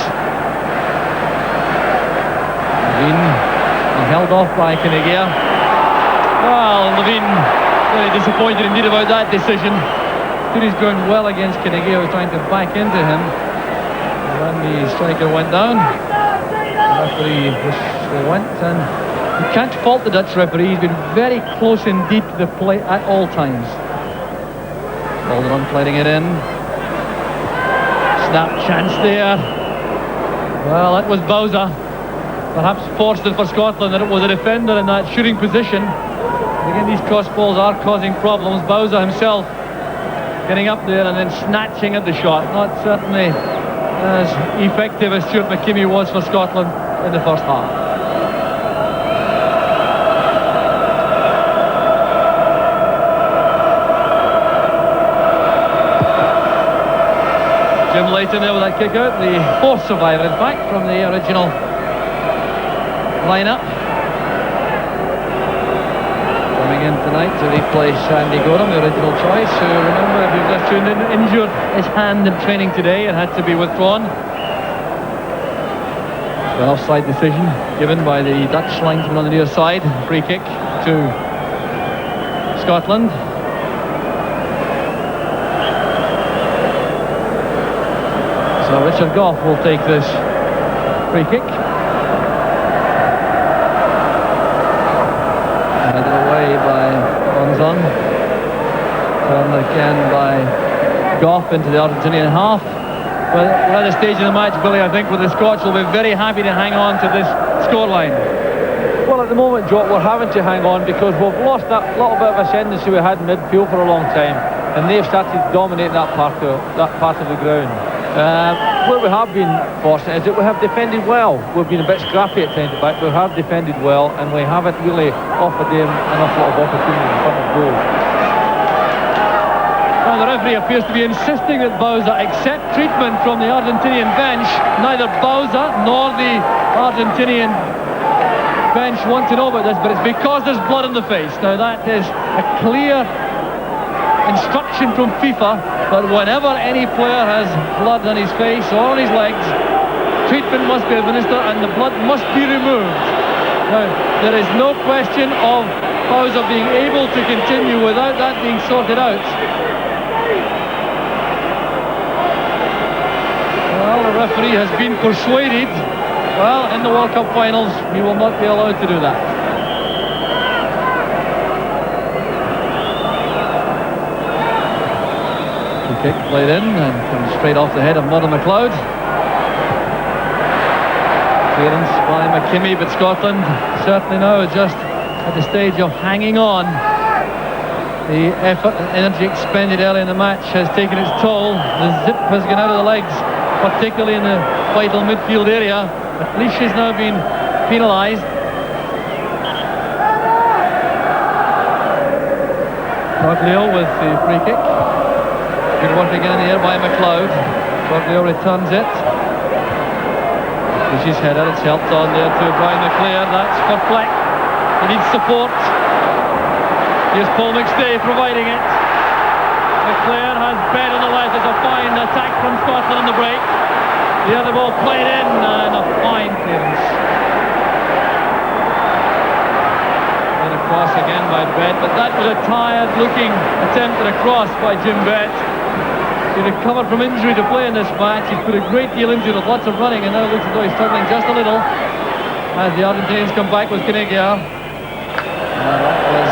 Levine held off by Caniggia. Well, Levine very disappointed indeed about that decision. He's going well against Caniggia, was trying to back into him. When the striker went down, the referee went, and you can't fault the Dutch referee. He's been very close indeed to the play at all times. Calderon playing it in. Snap chance there. Well, that was Bauza. Perhaps fortunate for Scotland that it was a defender in that shooting position. Again, these cross balls are causing problems. Bauza himself getting up there and then snatching at the shot. Not certainly as effective as Stuart McKimmie was for Scotland in the first half. Jim Leighton there with that kick out, the 4th survivor in fact from the original lineup. Coming in tonight to replace Andy Gorham, the original choice, who, remember, if you've just tuned in, injured his hand in training today and had to be withdrawn. The offside decision given by the Dutch linesman on the near side. Free kick to Scotland. So Richard Gough will take this free kick. Headed away by Monzon. Turned again by Gough into the Argentinian half. Well, we're at a stage in the match, Billy, I think, where the Scots will be very happy to hang on to this scoreline. Well, at the moment, Joe, we're having to hang on because we've lost that little bit of ascendancy we had in midfield for a long time, and they've started dominating that part of the ground. Where we have been fortunate is that we have defended well. We've been a bit scrappy at times, but we have defended well, and we haven't really offered them an awful lot of opportunity in front of goal. Now the referee appears to be insisting that Bauza accept treatment from the Argentinian bench. Neither Bauza nor the Argentinian bench want to know about this, but it's because there's blood in the face. Now that is a clear instruction from FIFA that whenever any player has blood on his face or on his legs, treatment must be administered and the blood must be removed. Now there is no question of Bauza being able to continue without that being sorted out. Well, the referee has been persuaded. Well, in the World Cup finals, he will not be allowed to do that. The kick played in and comes straight off the head of Mother McLeod. Clearance by McKimmie, but Scotland certainly now just at the stage of hanging on. The effort and energy expended early in the match has taken its toll. The zip has gone out of the legs, particularly in the vital midfield area. Leash has now been penalised. Troglio with the free kick. Good work again in the air by McLeod. Troglio returns it. His header, it's helped on there to Brian McClair. That's for Fleck. He needs support. Here's Paul McStay providing it. McClair has bed on the left. There's a fine attack from Scotland on the break. The other ball played in and a fine clearance. And a cross again by Bett, but that was a tired looking attempt at a cross by Jim Bett. He recovered from injury to play in this match. He's put a great deal into it with lots of running, and now it looks as though he's struggling just a little as the Argentinians come back with Caniggia. That was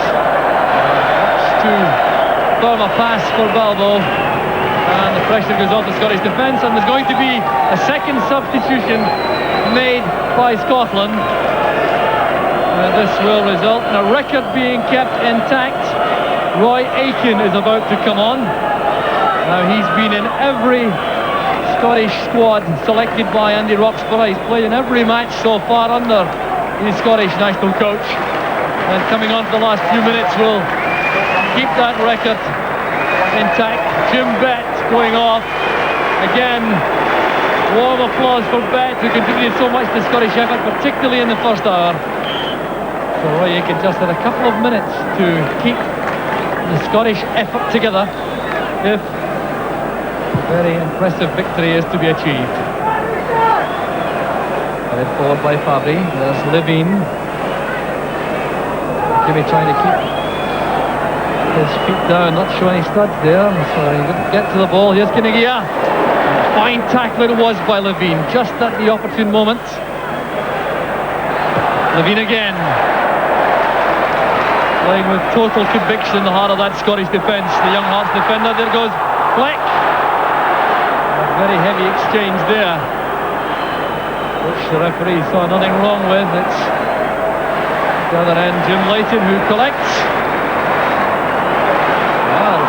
much too firm a pass for Balbo. And the pressure goes off the Scottish defence, and there's going to be a second substitution made by Scotland. This will result in a record being kept intact. Roy Aitken is about to come on. Now he's been in every Scottish squad selected by Andy Roxburgh. He's played in every match so far under the Scottish national coach. And coming on for the last few minutes will keep that record intact. Jim Bett going off again. Warm applause for Bett, who contributed so much to Scottish effort, particularly in the first hour. So Roy Aitken just had a couple of minutes to keep the Scottish effort together if a very impressive victory is to be achieved. Led forward by Fabbri. There's Levine. Jimmy trying to keep his feet down, not showing any studs there, so he didn't get to the ball. Here's Caniggia. Fine tackle it was by Levine, just at the opportune moment. Levine again. Playing with total conviction in the heart of that Scottish defence. The young Hearts defender, there goes Fleck. A very heavy exchange there, which the referee saw nothing wrong with. It's the other end, Jim Leighton, who collects.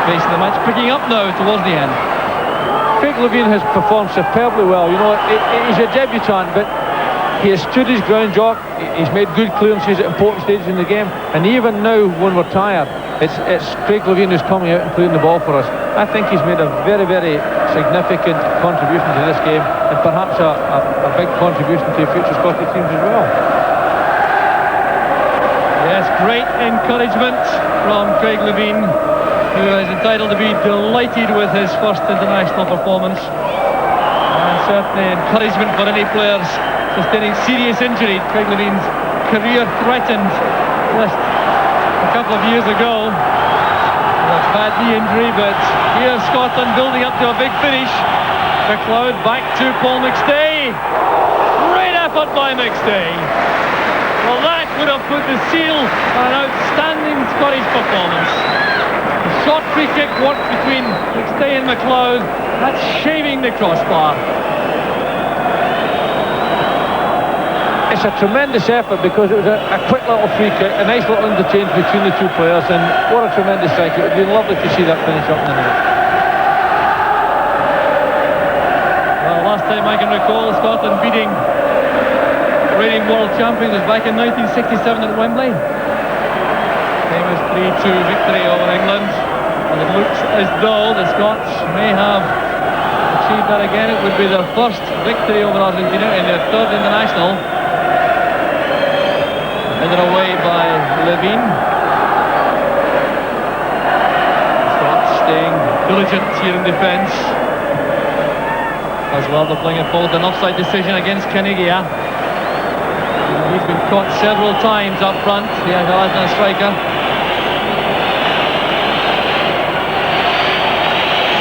Pace of the match picking up now towards the end. Craig Levein has performed superbly well. You know, he's a debutant, but he has stood his ground, Jock. He's made good clearances at important stages in the game, and even now when we're tired, it's Craig Levein who's coming out and playing the ball for us. I think he's made a very, very significant contribution to this game, and perhaps a big contribution to future Scottish teams as well. Yes, great encouragement from Craig Levein, who is entitled to be delighted with his first international performance, and certainly encouragement for any players sustaining serious injury. Craig Levine's career threatened just a couple of years ago. A bad knee injury, but here's Scotland building up to a big finish. McLeod back to Paul McStay. Great effort by McStay. Well, that would have put the seal on an outstanding Scottish performance. The short free kick worked between McStay and McLeod. That's shaving the crossbar. It's a tremendous effort because it was a quick little free kick, a nice little interchange between the two players, and what a tremendous strike. It would be lovely to see that finish up in the net. Well, last time I can recall Scotland beating reigning world champions was back in 1967 at Wembley. Famous 3-2 victory over England, and it looks as though the Scots may have achieved that again. It would be their first victory over Argentina in their third international. Headed away by Levine. Scots staying diligent here in defence. Basualdo playing it forward, an offside decision against Caniggia. He's been caught several times up front. The Argentina striker.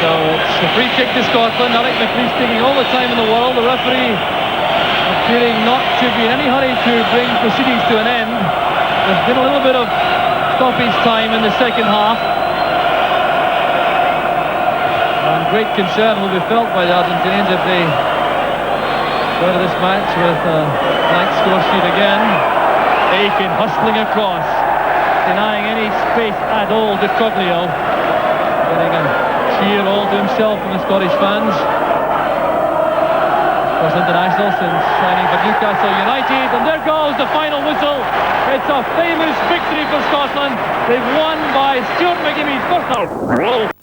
So it's a free kick to Scotland. Alec McLeod's taking all the time in the world. The referee appearing not to be in any hurry to bring proceedings to an end. There's been a little bit of stoppage time in the second half. And great concern will be felt by the Argentinians if they go to this match with a blank score sheet again. Aiken hustling across, denying any space at all to Troglio. Getting a cheer all to himself from the Scottish fans. First international since signing for Newcastle United, and there goes the final whistle. It's a famous victory for Scotland. They've won by Stuart McGimmy's first.